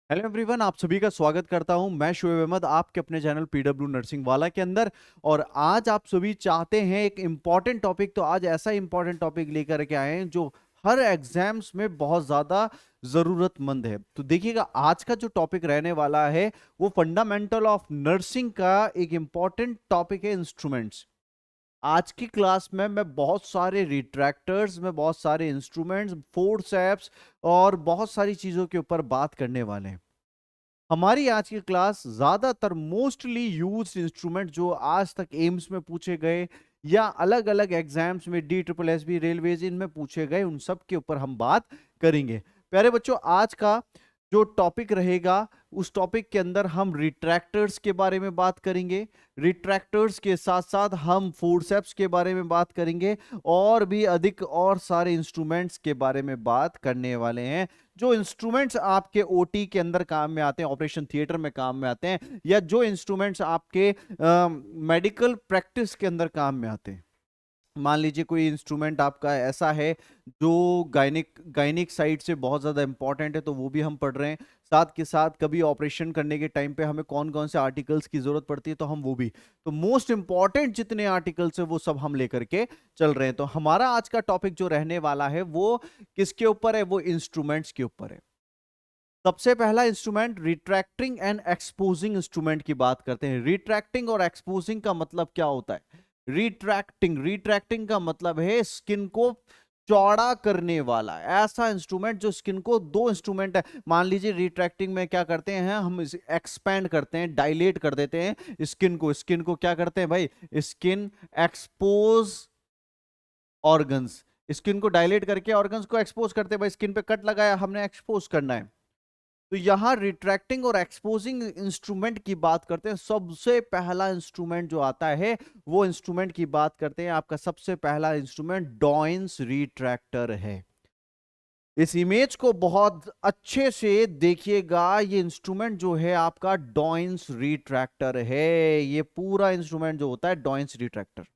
Hello everyone, आप सभी का स्वागत करता हूं। मैं शोएब अहमद आपके अपने चैनल पीडब्ल्यू नर्सिंग वाला के अंदर। और आज आप सभी चाहते हैं एक इम्पॉर्टेंट टॉपिक, तो आज ऐसा इम्पॉर्टेंट टॉपिक लेकर के आए हैं जो हर एग्जाम्स में बहुत ज्यादा जरूरतमंद है। तो देखिएगा, आज का जो टॉपिक रहने वाला है वो फंडामेंटल ऑफ नर्सिंग का एक इम्पॉर्टेंट टॉपिक है, इंस्ट्रूमेंट्स। आज की क्लास में मैं बहुत सारे रिट्रैक्टर्स में बहुत सारे इंस्ट्रूमेंट्स, फोर्सेप्स और बहुत सारी चीजों के ऊपर बात करने वाले हैं। हमारी आज की क्लास ज्यादातर मोस्टली यूज्ड इंस्ट्रूमेंट जो आज तक एम्स में पूछे गए या अलग अलग एग्जाम्स में DSSB रेलवेज इनमें पूछे गए, उन सब के ऊपर हम बात करेंगे। प्यारे बच्चों, आज का जो टॉपिक रहेगा उस टॉपिक के अंदर हम रिट्रैक्टर्स के बारे में बात करेंगे। रिट्रैक्टर्स के साथ साथ हम फोर्सेप्स के बारे में बात करेंगे और भी अधिक और सारे इंस्ट्रूमेंट्स के बारे में बात करने वाले हैं। जो इंस्ट्रूमेंट्स आपके ओटी के अंदर काम में आते हैं, ऑपरेशन थिएटर में काम में आते हैं, या जो इंस्ट्रूमेंट्स आपके मेडिकल प्रैक्टिस के अंदर काम में आते हैं। मान लीजिए कोई इंस्ट्रूमेंट आपका ऐसा है जो गायनिक साइड से बहुत ज्यादा इंपॉर्टेंट है, तो वो भी हम पढ़ रहे हैं। साथ के साथ कभी ऑपरेशन करने के टाइम पे हमें कौन कौन से आर्टिकल्स की जरूरत पड़ती है, तो हम वो भी, तो मोस्ट इंपॉर्टेंट जितने आर्टिकल्स है वो सब हम लेकर के चल रहे हैं। तो हमारा आज का टॉपिक जो रहने वाला है वो किसके ऊपर है? वो इंस्ट्रूमेंट्स के ऊपर है। सबसे पहला instrument retracting and exposing instrument की बात करते हैं। रिट्रैक्टिंग और एक्सपोजिंग का मतलब क्या होता है? रिट्रैक्टिंग का मतलब है स्किन को चौड़ा करने वाला ऐसा इंस्ट्रूमेंट जो स्किन को, दो इंस्ट्रूमेंट है। मान लीजिए रिट्रैक्टिंग में क्या करते हैं, हम एक्सपैंड करते हैं, डायलेट कर देते हैं स्किन को क्या करते हैं भाई? स्किन एक्सपोज ऑर्गन्स, स्किन को डायलेट करके ऑर्गन्स को एक्सपोज करते हैं। भाई स्किन पे कट लगाया, हमने एक्सपोज करना है। तो यहां रिट्रैक्टिंग और एक्सपोजिंग इंस्ट्रूमेंट की बात करते हैं। सबसे पहला इंस्ट्रूमेंट जो आता है वो इंस्ट्रूमेंट की बात करते हैं। आपका सबसे पहला इंस्ट्रूमेंट डॉयंस रिट्रैक्टर है। इस इमेज को बहुत अच्छे से देखिएगा। ये इंस्ट्रूमेंट जो है आपका डॉयंस रिट्रैक्टर है। ये पूरा इंस्ट्रूमेंट जो होता है डॉयंस रिट्रैक्टर।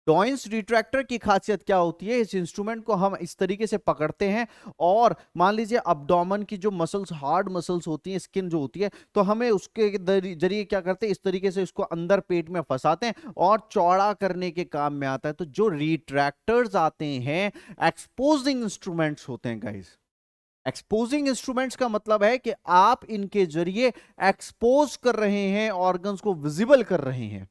डॉयंस रिट्रैक्टर की खासियत क्या होती है? इस इंस्ट्रूमेंट को हम इस तरीके से पकड़ते हैं और मान लीजिए अब्डोमेन की जो मसल्स, हार्ड मसल्स होती हैं, स्किन जो होती है, तो हमें उसके जरिए क्या करते हैं, इस तरीके से इसको अंदर पेट में फंसाते हैं और चौड़ा करने के काम में आता है। तो जो रिट्रैक्टर्स आते हैं एक्सपोजिंग इंस्ट्रूमेंट्स होते हैं गाइस। एक्सपोजिंग इंस्ट्रूमेंट्स का मतलब है कि आप इनके जरिए एक्सपोज कर रहे हैं, ऑर्गन्स को विजिबल कर रहे हैं।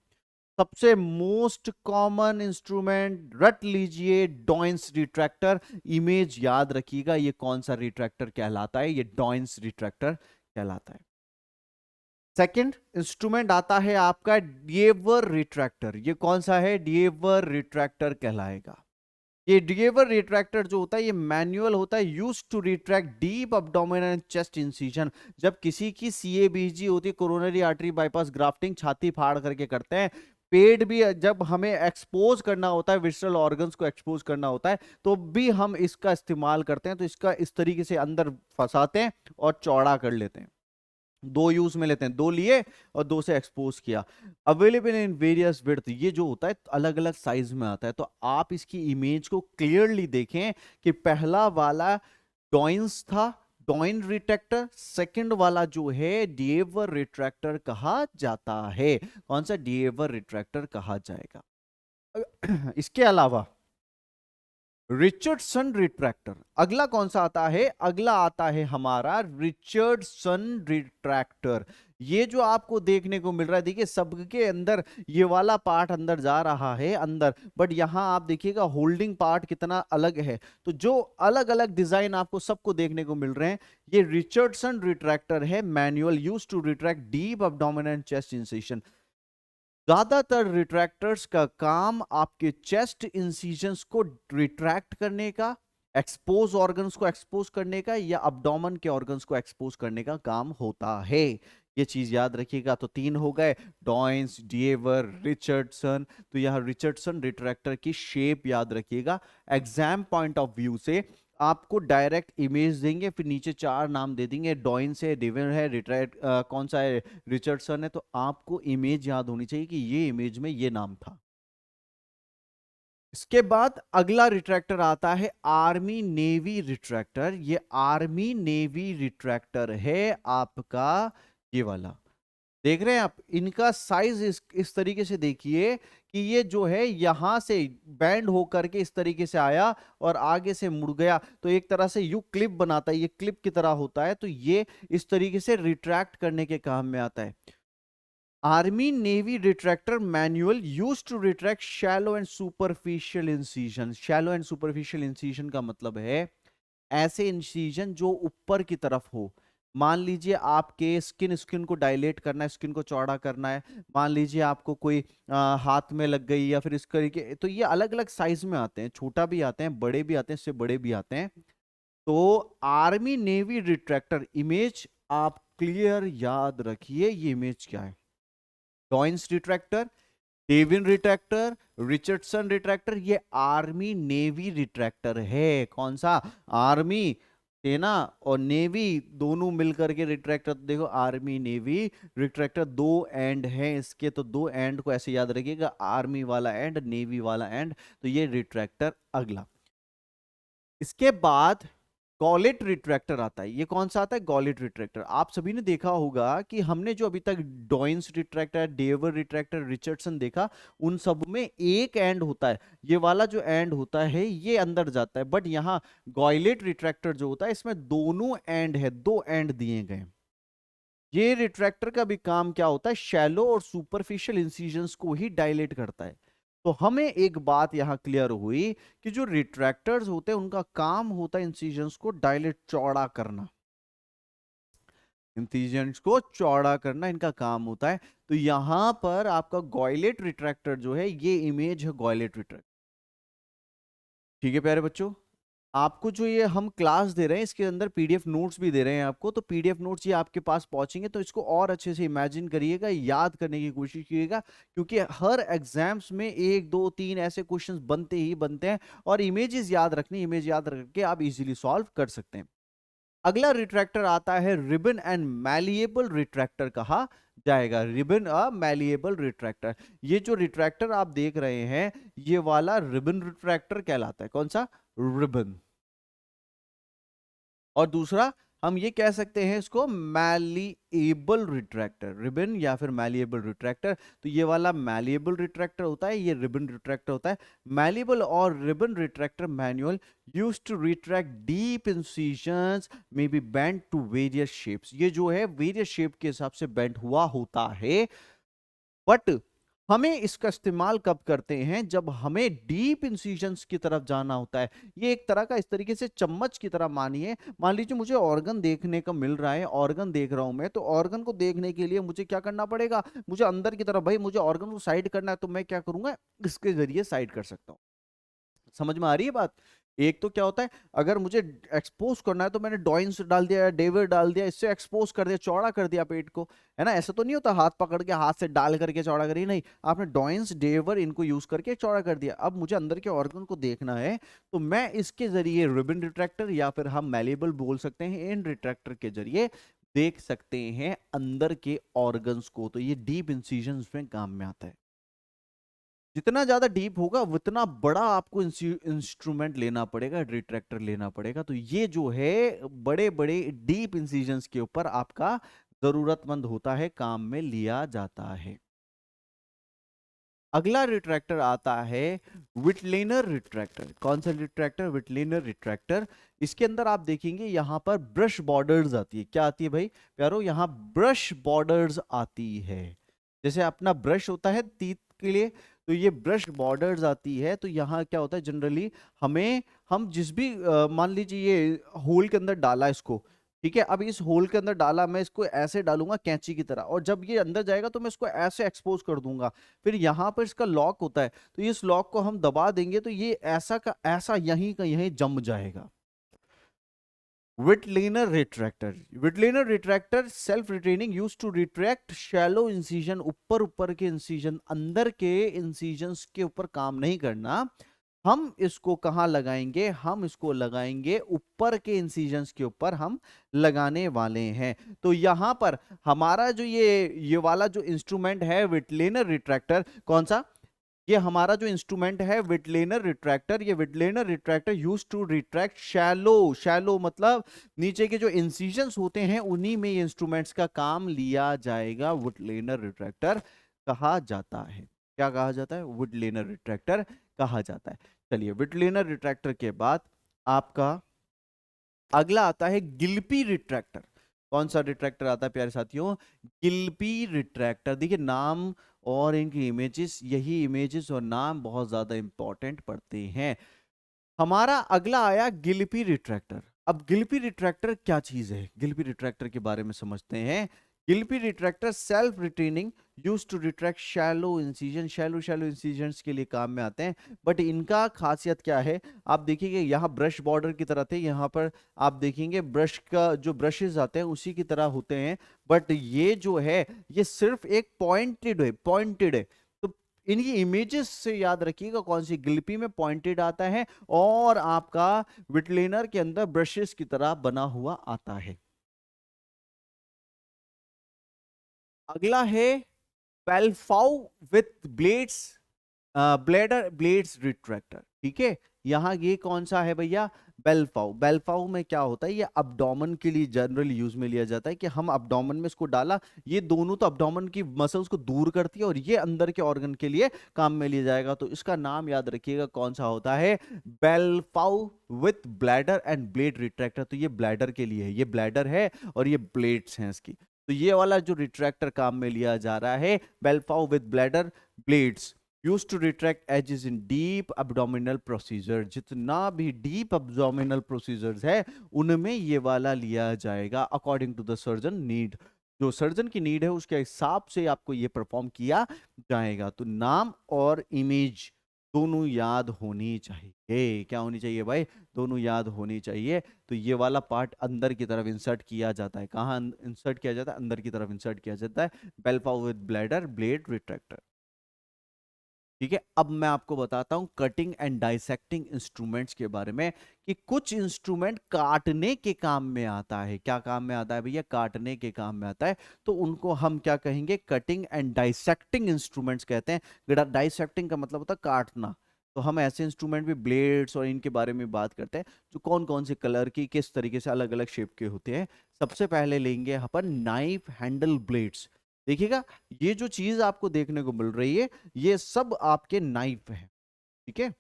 सबसे मोस्ट कॉमन इंस्ट्रूमेंट रट लीजिए, डॉयंस रिट्रैक्टर। इमेज याद रखिएगा, ये कौन सा रिट्रैक्टर कहलाता है? ये डॉयंस रिट्रैक्टर कहलाता है। सेकंड इंस्ट्रूमेंट आता है आपका डिएवर रिट्रैक्टर। ये कौन सा है? डिएवर रिट्रैक्टर कहलाएगा। ये डिएवर रिट्रैक्टर जो होता है ये मैनुअल होता है, use to retract deep abdominal and chest incision. जब किसी की सीएबीजी होती है, कोरोनरी आर्टरी बाईपास ग्राफ्टिंग, छाती फाड़ करके करते हैं। पेट भी जब हमें एक्सपोज करना होता है, विसरल ऑर्गन्स को एक्सपोज करना होता है, तो भी हम इसका इस्तेमाल करते हैं। तो इसका इस तरीके से अंदर फंसाते हैं और चौड़ा कर लेते हैं। दो यूज में लेते हैं, दो लिए और दो से एक्सपोज किया। अवेलेबल इन वेरियस विड्थ, ये जो होता है अलग अलग साइज में आता है। तो आप इसकी इमेज को क्लियरली देखें कि पहला वाला डॉइंस था, डॉइन रिट्रैक्टर। सेकंड वाला जो है डिएवर रिट्रैक्टर कहा जाता है। कौन सा? डिएवर रिट्रैक्टर कहा जाएगा। इसके अलावा रिचर्डसन रिट्रैक्टर, अगला कौन सा आता है? अगला आता है हमारा रिचर्डसन रिट्रैक्टर। ये जो आपको देखने को मिल रहा है, देखिए सबके अंदर ये वाला पार्ट अंदर जा रहा है अंदर, बट यहां आप देखिएगा होल्डिंग पार्ट कितना अलग है। तो जो अलग अलग डिजाइन आपको सबको देखने को मिल रहे हैं, ये रिचर्डसन रिट्रैक्टर है, manual, use to retract deep abdominal chest incision. ज्यादातर रिट्रैक्टर्स का काम आपके चेस्ट इंसिजन्स को रिट्रैक्ट करने का, एक्सपोज ऑर्गन्स को एक्सपोज करने का, या अब्डोमेन के ऑर्गन्स को एक्सपोज करने का काम होता है। ये चीज याद रखिएगा। तो तीन हो गए, डॉयंस, डिएवर, रिचर्डसन। तो यह रिचर्डसन रिट्रैक्टर की शेप याद रखिएगा। एग्जाम पॉइंट ऑफ व्यू से आपको डायरेक्ट इमेज देंगे, फिर नीचे चार नाम दे देंगे, डॉयंस है, डिवेर है, रिट्रैक्ट कौन सा है, रिचर्डसन है। तो आपको इमेज याद होनी चाहिए कि ये इमेज में ये नाम था। इसके बाद अगला रिट्रैक्टर आता है आर्मी नेवी रिट्रैक्टर। ये आर्मी नेवी रिट्रैक्टर है आपका, ये वाला देख रहे हैं आप। इनका साइज इस तरीके से देखिए कि ये जो है यहां से बैंड होकर के इस तरीके से आया और आगे से मुड़ गया, तो एक तरह से यू क्लिप बनाता है, ये क्लिप की तरह होता है, तो ये इस तरीके से रिट्रैक्ट करने के काम में आता है। Army navy retractor manual use to retract shallow and superficial incision. Shallow and superficial incision का मतलब है ऐसे इंसिजन जो ऊपर की तरफ हो। मान लीजिए आपके स्किन को डायलेट करना है, स्किन को चौड़ा करना है। मान लीजिए आपको कोई हाथ में लग गई या फिर इस तरीके, तो ये अलग अलग साइज में आते हैं, छोटा भी आते हैं, बड़े भी आते हैं, इससे बड़े भी आते हैं। तो आर्मी नेवी रिट्रैक्टर इमेज आप क्लियर याद रखिए, ये इमेज क्या है। Doyen's retractor, Devin retractor, Richardson retractor, ये आर्मी नेवी रिट्रैक्टर है। कौन सा? आर्मी, सेना और नेवी दोनों मिलकर के रिट्रैक्टर। देखो आर्मी नेवी रिट्रैक्टर, दो एंड हैं इसके, तो दो एंड को ऐसे याद रखिएगा, आर्मी वाला एंड, नेवी वाला एंड, तो ये रिट्रैक्टर अगला। इसके बाद गॉलेट रिट्रैक्टर आता है। ये कौन सा आता है? गॉलेट रिट्रैक्टर। आप सभी ने देखा होगा कि हमने जो अभी तक डॉइंस रिट्रैक्टर, डेवर रिट्रैक्टर, रिचर्डसन देखा, उन सब में एक एंड होता है। ये वाला जो एंड होता है ये अंदर जाता है, बट यहाँ गॉलेट रिट्रैक्टर जो होता है इसमें दोनों एंड है, दो एंड दिए गए। ये रिट्रैक्टर का भी काम क्या होता है? शैलो और सुपरफिशियल इंसिजन्स को ही डायलेट करता है। तो हमें एक बात यहां क्लियर हुई कि जो रिट्रैक्टर्स होते हैं उनका काम होता है इंसिजन्स को डायलेट, चौड़ा करना। इंसिजन्स को चौड़ा करना इनका काम होता है। तो यहां पर आपका गॉयलेट रिट्रैक्टर जो है, ये इमेज है गॉयलेट रिट्रैक्टर। ठीक है प्यारे बच्चों, आपको जो ये हम क्लास दे रहे हैं इसके अंदर पीडीएफ नोट्स भी दे रहे हैं आपको, तो पीडीएफ नोट्स ये आपके पास पहुंचेंगे, तो इसको और अच्छे से इमेजिन करिएगा, याद करने की कोशिश कीजिएगा, क्योंकि हर एग्जाम्स में एक दो तीन ऐसे क्वेश्चंस बनते ही बनते हैं, और इमेजेस याद रखनी, इमेज याद रख के आप इजीली सॉल्व कर सकते हैं। अगला रिट्रैक्टर आता है रिबन एंड मैलिएबल रिट्रैक्टर कहा जाएगा। रिबन अ मैलिएबल रिट्रैक्टर, ये जो रिट्रैक्टर आप देख रहे हैं ये वाला रिबन रिट्रैक्टर कहलाता है। कौन सा? रिबन। और दूसरा हम ये कह सकते हैं इसको मैलिएबल रिट्रैक्टर, रिबन या फिर मैलिएबल रिट्रैक्टर। तो ये वाला मैलिएबल रिट्रैक्टर होता है, ये रिबन रिट्रैक्टर होता है। मैलिएबल और ribbon retractor manual use to retract deep incisions may be bent to various shapes. ये जो है वेरियस शेप के हिसाब से बेंट हुआ होता है, बट हमें इसका इस्तेमाल कब करते हैं? जब हमें डीप इंसिजन्स की तरफ जाना होता है। ये एक तरह का इस तरीके से चम्मच की तरह मानिए। मान लीजिए मुझे ऑर्गन देखने का मिल रहा है, ऑर्गन देख रहा हूं मैं, तो ऑर्गन को देखने के लिए मुझे क्या करना पड़ेगा? मुझे अंदर की तरफ, भाई मुझे ऑर्गन को साइड करना है, तो मैं क्या करूंगा? इसके जरिए साइड कर सकता हूं। समझ में आ रही है बात? एक तो क्या होता है, अगर मुझे एक्सपोज करना है तो मैंने डॉइंस डाल दिया, डेविड डाल दिया, इससे एक्सपोज कर दिया, चौड़ा कर दिया पेट को, है ना। ऐसा तो नहीं होता हाथ पकड़ के हाथ से डाल करके चौड़ा करिए, नहीं, आपने डॉइंस डेवर इनको यूज करके चौड़ा कर दिया। अब मुझे अंदर के ऑर्गन को देखना है, तो मैं इसके जरिए रिबन रिट्रैक्टर या फिर हम मैलेबल बोल सकते हैं, इन रिट्रैक्टर के जरिए देख सकते हैं अंदर के ऑर्गन्स को। तो ये डीप इंसिजन में काम में आता है। जितना ज्यादा डीप होगा उतना बड़ा आपको इंस्ट्रूमेंट लेना पड़ेगा, रिट्रैक्टर लेना पड़ेगा। तो ये जो है बड़े बड़े डीप इंसिजन्स के ऊपर आपका जरूरतमंद होता है, काम में लिया जाता है। अगला रिट्रैक्टर आता है विटलेनर रिट्रैक्टर। कौन सा रिट्रैक्टर? Weitlaner retractor. इसके अंदर आप देखेंगे यहां पर ब्रश बॉर्डर्स आती है। क्या आती है भाई प्यारो? यहां ब्रश बॉर्डर्स आती है। जैसे अपना ब्रश होता है टीथ के लिए, तो ये ब्रश बॉर्डर्स आती है। तो यहाँ क्या होता है जनरली, हम जिस भी मान लीजिए ये होल के अंदर डाला इसको, ठीक है, अब इस होल के अंदर डाला, मैं इसको ऐसे डालूंगा कैंची की तरह, और जब ये अंदर जाएगा तो मैं इसको ऐसे एक्सपोज कर दूंगा। फिर यहाँ पर इसका लॉक होता है, तो इस लॉक को हम दबा देंगे तो ये ऐसा का ऐसा यहीं का यहीं जम जाएगा। Weitlaner retractor. Weitlaner retractor self retaining use to retract shallow incision. ऊपर ऊपर के इंसिजन, अंदर के इंसिजन्स के ऊपर काम नहीं करना। हम इसको कहां लगाएंगे? हम इसको लगाएंगे ऊपर के इंसिजन्स के ऊपर हम लगाने वाले हैं। तो यहां पर हमारा जो ये वाला जो इंस्ट्रूमेंट है विटलेनर रिट्रैक्टर, कौन सा? ये हमारा जो इंस्ट्रूमेंट है विटलेनर रिट्रैक्टर, ये Weitlaner retractor use to retract shallow, shallow मतलब नीचे के जो इंसिजन्स होते हैं उन्हीं में ये इंस्ट्रूमेंट्स का काम लिया जाएगा। विटलेनर रिट्रैक्टर कहा जाता है। क्या कहा जाता है? विटलेनर रिट्रैक्टर कहा जाता है। चलिए, विटलेनर रिट्रैक्टर के बाद आपका अगला आता है गिल्पी रिट्रैक्टर। कौन सा रिट्रैक्टर आता है प्यारे साथियों? गिल्पी रिट्रैक्टर। देखिए नाम और इनकी इमेजेस, यही इमेजेस और नाम बहुत ज्यादा इंपॉर्टेंट पड़ते हैं। हमारा अगला आया गिल्पी रिट्रैक्टर। अब गिल्पी रिट्रैक्टर क्या चीज है, गिल्पी रिट्रैक्टर के बारे में समझते हैं। Gelpi retractor self retaining use to retract shallow incision, shallow shallow incisions के लिए काम में आते हैं। बट इनका खासियत क्या है, आप देखिए यहाँ ब्रश बॉर्डर की तरह थे, यहाँ पर आप देखेंगे ब्रश का जो ब्रशेज आते हैं उसी की तरह होते हैं। बट ये जो है ये सिर्फ एक पॉइंटेड है, पॉइंटेड है। तो इनकी इमेजेस से याद रखिएगा कौन सी, गिल्पी में पॉइंटेड आता है और आपका विटलेनर के अंदर ब्रशेस की तरह बना हुआ आता है। अगला है Balfour with blades, bladder blades retractor. ठीक है, यहाँ ये कौन सा है भैया? बेल्फाउ। बेल्फाउ में क्या होता है, ये अब्डोमेन के लिए जनरली यूज में लिया जाता है कि हम अब्डोमेन में इसको डाला, ये दोनों तो अब्डोमेन की मसल्स को दूर करती है और ये अंदर के ऑर्गन के लिए काम में लिया जाएगा। तो इसका नाम याद रखिएगा कौन सा होता है? Balfour with bladder and blade retractor. तो ये ब्लैडर के लिए है, ये ब्लैडर है और ये ब्लेड्स हैं इसकी। तो ये वाला जो रिट्रैक्टर काम में लिया जा रहा है Balfour with bladder blades use to retract edges in deep abdominal procedure. जितना भी डीप abdominal प्रोसीजर्स है उनमें ये वाला लिया जाएगा according to the surgeon need. जो सर्जन की नीड है उसके हिसाब से आपको ये परफॉर्म किया जाएगा। तो नाम और इमेज दोनों याद होनी चाहिए। क्या होनी चाहिए भाई? दोनों याद होनी चाहिए। तो ये वाला पार्ट अंदर की तरफ इंसर्ट किया जाता है। कहाँ इंसर्ट किया जाता है? अंदर की तरफ इंसर्ट किया जाता है। बेल्फाउ विद ब्लैडर ब्लेड रिट्रैक्टर। ठीक है, अब मैं आपको बताता हूं कटिंग एंड डाइसेक्टिंग इंस्ट्रूमेंट्स के बारे में कि कुछ इंस्ट्रूमेंट काटने के काम में आता है। क्या काम में आता है भैया? काटने के काम में आता है। तो उनको हम क्या कहेंगे? कटिंग एंड डाइसेक्टिंग इंस्ट्रूमेंट्स कहते हैं। डाइसेक्टिंग का मतलब होता है काटना। तो हम ऐसे इंस्ट्रूमेंट भी ब्लेड्स और इनके बारे में बात करते हैं जो कौन कौन से कलर की किस तरीके से अलग अलग शेप के होते हैं। सबसे पहले लेंगे अपन नाइफ हैंडल ब्लेड्स। देखिएगा ये जो चीज आपको देखने को मिल रही है ये सब आपके नाइफ है। ठीक है,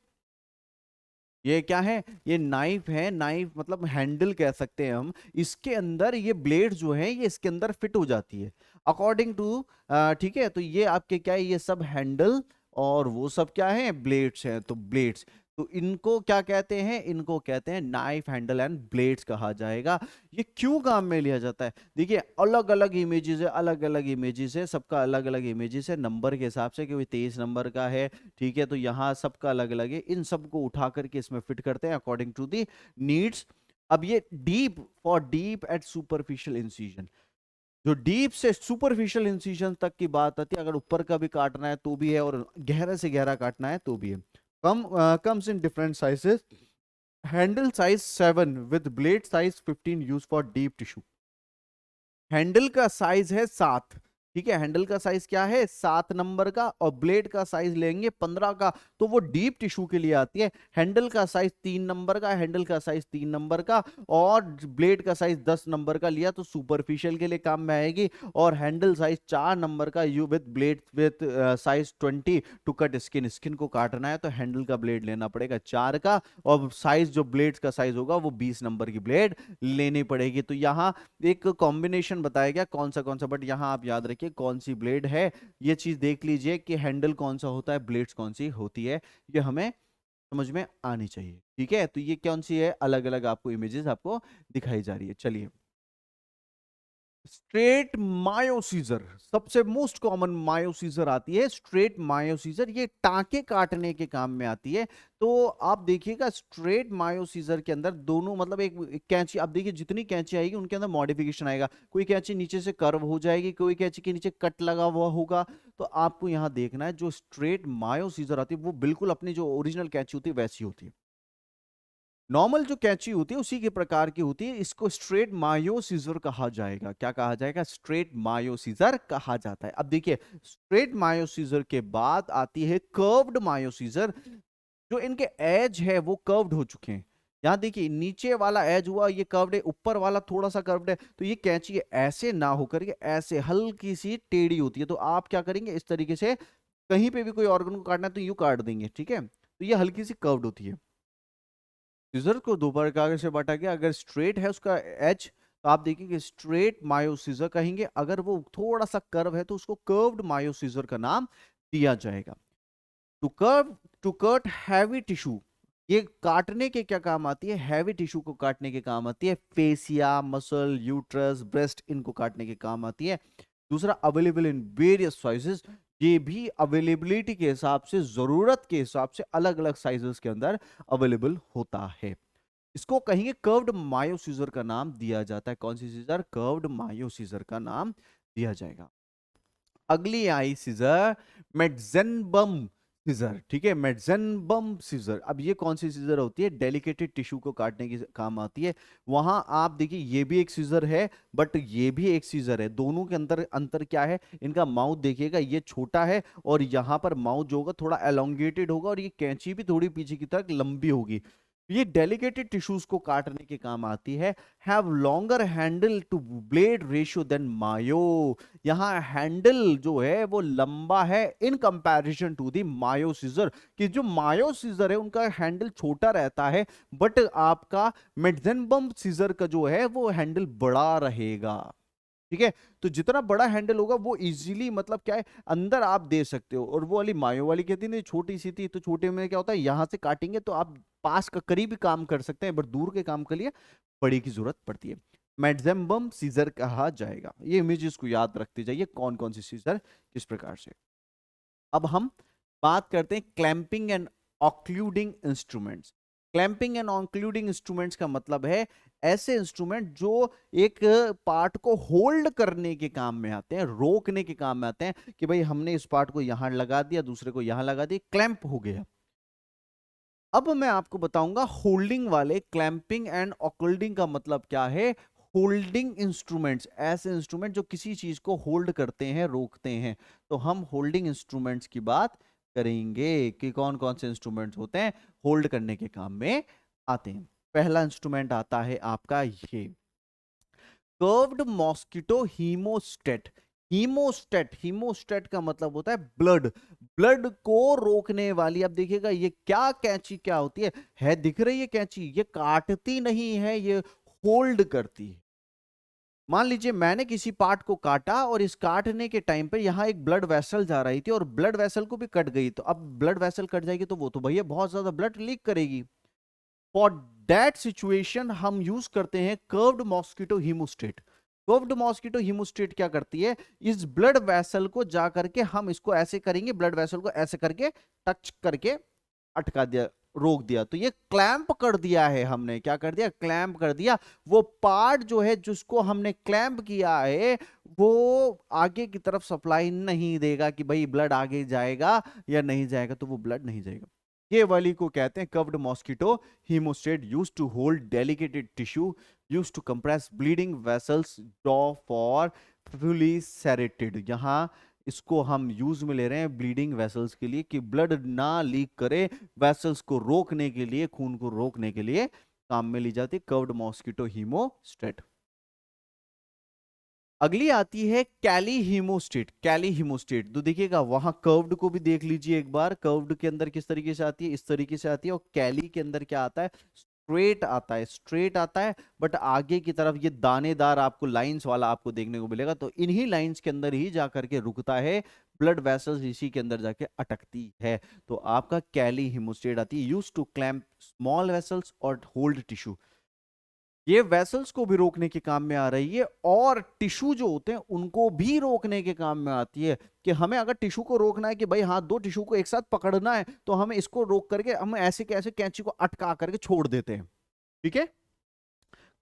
ये क्या है? ये नाइफ है। नाइफ मतलब हैंडल कह सकते हैं हम। इसके अंदर ये ब्लेड जो है ये इसके अंदर फिट हो जाती है अकॉर्डिंग टू। ठीक है, तो ये आपके क्या है? ये सब हैंडल और वो सब क्या है? ब्लेड्स हैं। तो ब्लेड्स, तो इनको क्या कहते हैं? इनको कहते हैं नाइफ हैंडल एंड ब्लेड्स कहा जाएगा। ये क्यों काम में लिया जाता है? देखिए अलग अलग इमेजेस है, अलग अलग इमेजेस है, सबका अलग अलग इमेजेस है नंबर के हिसाब से कि 23 नंबर का है। ठीक है, तो यहाँ सबका अलग अलग है। इन सबको उठा करके इसमें फिट करते हैं अकॉर्डिंग टू दी नीड्स। अब ये deep for deep eight superficial incision, जो डीप से सुपरफिशियल इंसिजन तक की बात आती है। अगर ऊपर का भी काटना है तो भी है और गहरे से गहरा काटना है तो भी है। Comes in different sizes. Handle size 7 with blade size 15 use for deep tissue. Handle का साइज है 7। ठीक है, हैंडल का साइज क्या है? 7 नंबर का। और ब्लेड का साइज लेंगे 15 का, तो वो डीप टिश्यू के लिए आती है। हैंडल का साइज 3 नंबर का, हैंडल का साइज 3 नंबर का और ब्लेड का साइज 10 नंबर का लिया तो सुपरफिशियल के लिए काम में आएगी। और हैंडल साइज 4 नंबर का you with blade with size 20 to cut skin. Skin को काटना है तो हैंडल का ब्लेड लेना पड़ेगा 4 का। और साइज जो ब्लेड का साइज होगा वो 20 नंबर की ब्लेड लेनी पड़ेगी। तो यहाँ एक कॉम्बिनेशन बताया गया कौन सा, बट यहां आप याद रखिए कौन सी ब्लेड है। ये चीज देख लीजिए कि हैंडल कौन सा होता है, ब्लेड्स कौन सी होती है, ये हमें समझ में आनी चाहिए। ठीक है, तो ये कौन सी है? अलग अलग आपको इमेजेस आपको दिखाई जा रही है। चलिए, स्ट्रेट मायोसीजर सबसे मोस्ट कॉमन मायोसीजर आती है। स्ट्रेट मायोसीजर ये टांके काटने के काम में आती है। तो आप देखिएगा स्ट्रेट मायोसीजर के अंदर दोनों मतलब एक कैंची, आप देखिए जितनी कैंची आएगी उनके अंदर मॉडिफिकेशन आएगा। कोई कैंची नीचे से कर्व हो जाएगी, कोई कैंची के नीचे कट लगा हुआ होगा। तो आपको यहां देखना है जो स्ट्रेट मायोसीजर आती है वो बिल्कुल अपनी जो ओरिजिनल कैंची होती है वैसी होती है। नॉर्मल जो कैंची होती है उसी के प्रकार की होती है, इसको स्ट्रेट मायो सीजर कहा जाएगा। क्या कहा जाएगा? स्ट्रेट मायो सीजर कहा जाता है। अब देखिए, स्ट्रेट मायो सीजर के बाद आती है कर्व्ड मायो सीजर। जो इनके एज है वो कर्व्ड हो चुके हैं। यहां देखिए, नीचे वाला एज हुआ ये कर्व्ड है, ऊपर वाला थोड़ा सा कर्व्ड है, तो ये कैंची ऐसे ना होकर के ऐसे हल्की सी टेढ़ी होती है। तो आप क्या करेंगे, इस तरीके से कहीं पे भी कोई ऑर्गन को काटना है तो यूं काट देंगे, ठीक है। तो ये हल्की सी कर्व्ड होती है। सीजर को दो प्रकार से बांटा गया। अगर स्ट्रेट है उसका एज, तो आप देखिए स्ट्रेट मायो सीजर कहेंगे। अगर वो थोड़ा सा कर्व है तो उसको कर्व्ड मायो सीजर का नाम दिया जाएगा। To curve, to cut heavy tissue, ये काटने के क्या काम आती है? हैवी टिश्यू को काटने के काम आती है। फेसिया, मसल, यूट्रस, ब्रेस्ट, इनको काटने के काम आती है। दूसरा, अवेलेबल इन वेरियस साइजेस, ये भी अवेलेबिलिटी के हिसाब से, जरूरत के हिसाब से अलग अलग साइजेस के अंदर अवेलेबल होता है। इसको कहेंगे कर्व्ड मायो सीजर का नाम दिया जाता है। कौन सी सीजर? कर्व्ड मायो सीजर का नाम दिया जाएगा। अगली आई सीजर मेडजेनबम सीजर, ठीक है, मेडजेनबम सीजर। अब ये कौन सी सीजर होती है? डेलिकेटेड टिश्यू को काटने की काम आती है। वहां आप देखिए, ये भी एक सीजर है बट ये भी एक सीजर है। दोनों के अंदर अंतर क्या है? इनका माउथ देखिएगा, ये छोटा है और यहां पर माउथ जो होगा थोड़ा एलोंगेटेड होगा और ये कैंची भी थोड़ी पीछे की तरफ लंबी होगी। ये डेलिकेटेड टिश्यूज को काटने के काम आती है। Have longer handle to blade ratio than Mayo, यहाँ हैंडल जो है वो लंबा है in comparison to the Mayo scissor. कि जो मायो सीजर है उनका हैंडल छोटा रहता है, बट आपका मेडजेनबम सीजर का जो है वो हैंडल बड़ा रहेगा। ठीक है, तो जितना बड़ा हैंडल होगा वो इजीली, मतलब क्या है, अंदर आप दे सकते हो। और वो वाली मायो वाली कहती नहीं, छोटी सी थी, तो छोटे में क्या होता है, यहां से काटेंगे तो आप पास का करीब काम कर सकते हैं, बट दूर के काम के लिए बड़ी की जरूरत पड़ती है। मैक्सिमम सीजर कहा जाएगा। ये इमेजेस को याद रखते जाइए, कौन कौन सी सीजर किस प्रकार से। अब हम बात करते हैं clamping and ऑक्लूडिंग instruments. Clamping and ऑक्लूडिंग instruments का मतलब है ऐसे इंस्ट्रूमेंट जो एक पार्ट को होल्ड करने के काम में आते हैं, रोकने के काम में आते हैं। कि भाई हमने इस पार्ट को यहां लगा दिया, दूसरे को यहां लगा दिया, क्लैंप हो गया। अब मैं आपको बताऊंगा होल्डिंग वाले। क्लैंपिंग एंड ऑक्लूडिंग का मतलब क्या है? होल्डिंग इंस्ट्रूमेंट्स, ऐसे इंस्ट्रूमेंट जो किसी चीज को होल्ड करते हैं, रोकते हैं। तो हम होल्डिंग इंस्ट्रूमेंट्स की बात करेंगे कि कौन कौन से इंस्ट्रूमेंट्स होते हैं, होल्ड करने के काम में आते हैं। पहला इंस्ट्रूमेंट आता है आपका ये कर्व्ड मॉस्किटो हीमोस्टेट। हीमोस्टेट, हीमोस्टेट का मतलब होता है ब्लड, ब्लड को रोकने वाली। अब देखिएगा ये क्या कैंची क्या होती है दिख रही है कैंची, ये काटती नहीं है, ये होल्ड करती है। मान लीजिए मैंने किसी पार्ट को काटा और इस काटने के टाइम पे यहां एक ब्लड वेसल जा रही थी और ब्लड वेसल को भी कट गई, तो अब ब्लड वेसल कट जाएगी तो वो तो भैया बहुत ज्यादा ब्लड लीक करेगी। फॉर दैट सिचुएशन हम यूज करते हैं कर्व्ड मॉस्किटो हीमोस्टेट। कर्व्ड मॉस्किटो हीमोस्टेट क्या करती है? इस ब्लड वेसल को जा करके हम इसको ऐसे करेंगे, ब्लड वेसल को ऐसे करके टच करके अटका दिया, रोक दिया, तो ये क्लैंप कर दिया है हमने। क्या कर दिया? क्लैंप कर दिया। वो पार्ट जो है जिसको हमने क्लैंप किया है वो आगे की तरफ सप्लाई नहीं देगा कि भाई ब्लड आगे जाएगा या नहीं जाएगा, तो वो ब्लड नहीं जाएगा। ये वाली को कहते हैं curved mosquito hemostat, used to hold delicate tissue, used to compress bleeding vessels, draw for fully serrated. यहां इसको हम यूज में ले रहे हैं ब्लीडिंग वेसल्स के लिए, कि ब्लड ना लीक करे, वेसल्स को रोकने के लिए, खून को रोकने के लिए काम में ली जाती है कर्व्ड मॉस्किटो हीमोस्टेट। अगली आती है कैली हीमोस्टेट। कैली हीमोस्टेट तो देखिएगा वहां कर्व्ड को भी देख लीजिए एक बार, कर्व्ड के अंदर किस तरीके से आती है, इस तरीके से आती है। और कैली के अंदर क्या आता है? स्ट्रेट आता है, स्ट्रेट आता है, बट आगे की तरफ ये दानेदार आपको लाइंस वाला आपको देखने को मिलेगा। तो इन्हीं लाइंस के अंदर ही जाकर के रुकता है, ब्लड वेसल्स इसी के अंदर जाके अटकती है। तो आपका कैली हीमोस्टेट आती है, use to clamp small vessels और होल्ड टिश्यू। ये वेसल्स को भी रोकने के काम में आ रही है और टिश्यू जो होते हैं उनको भी रोकने के काम में आती है। कि हमें अगर टिश्यू को रोकना है कि भाई हाँ दो टिश्यू को एक साथ पकड़ना है, तो हमें इसको रोक करके हम ऐसे कैसे कैंची को अटका करके छोड़ देते हैं। ठीक है,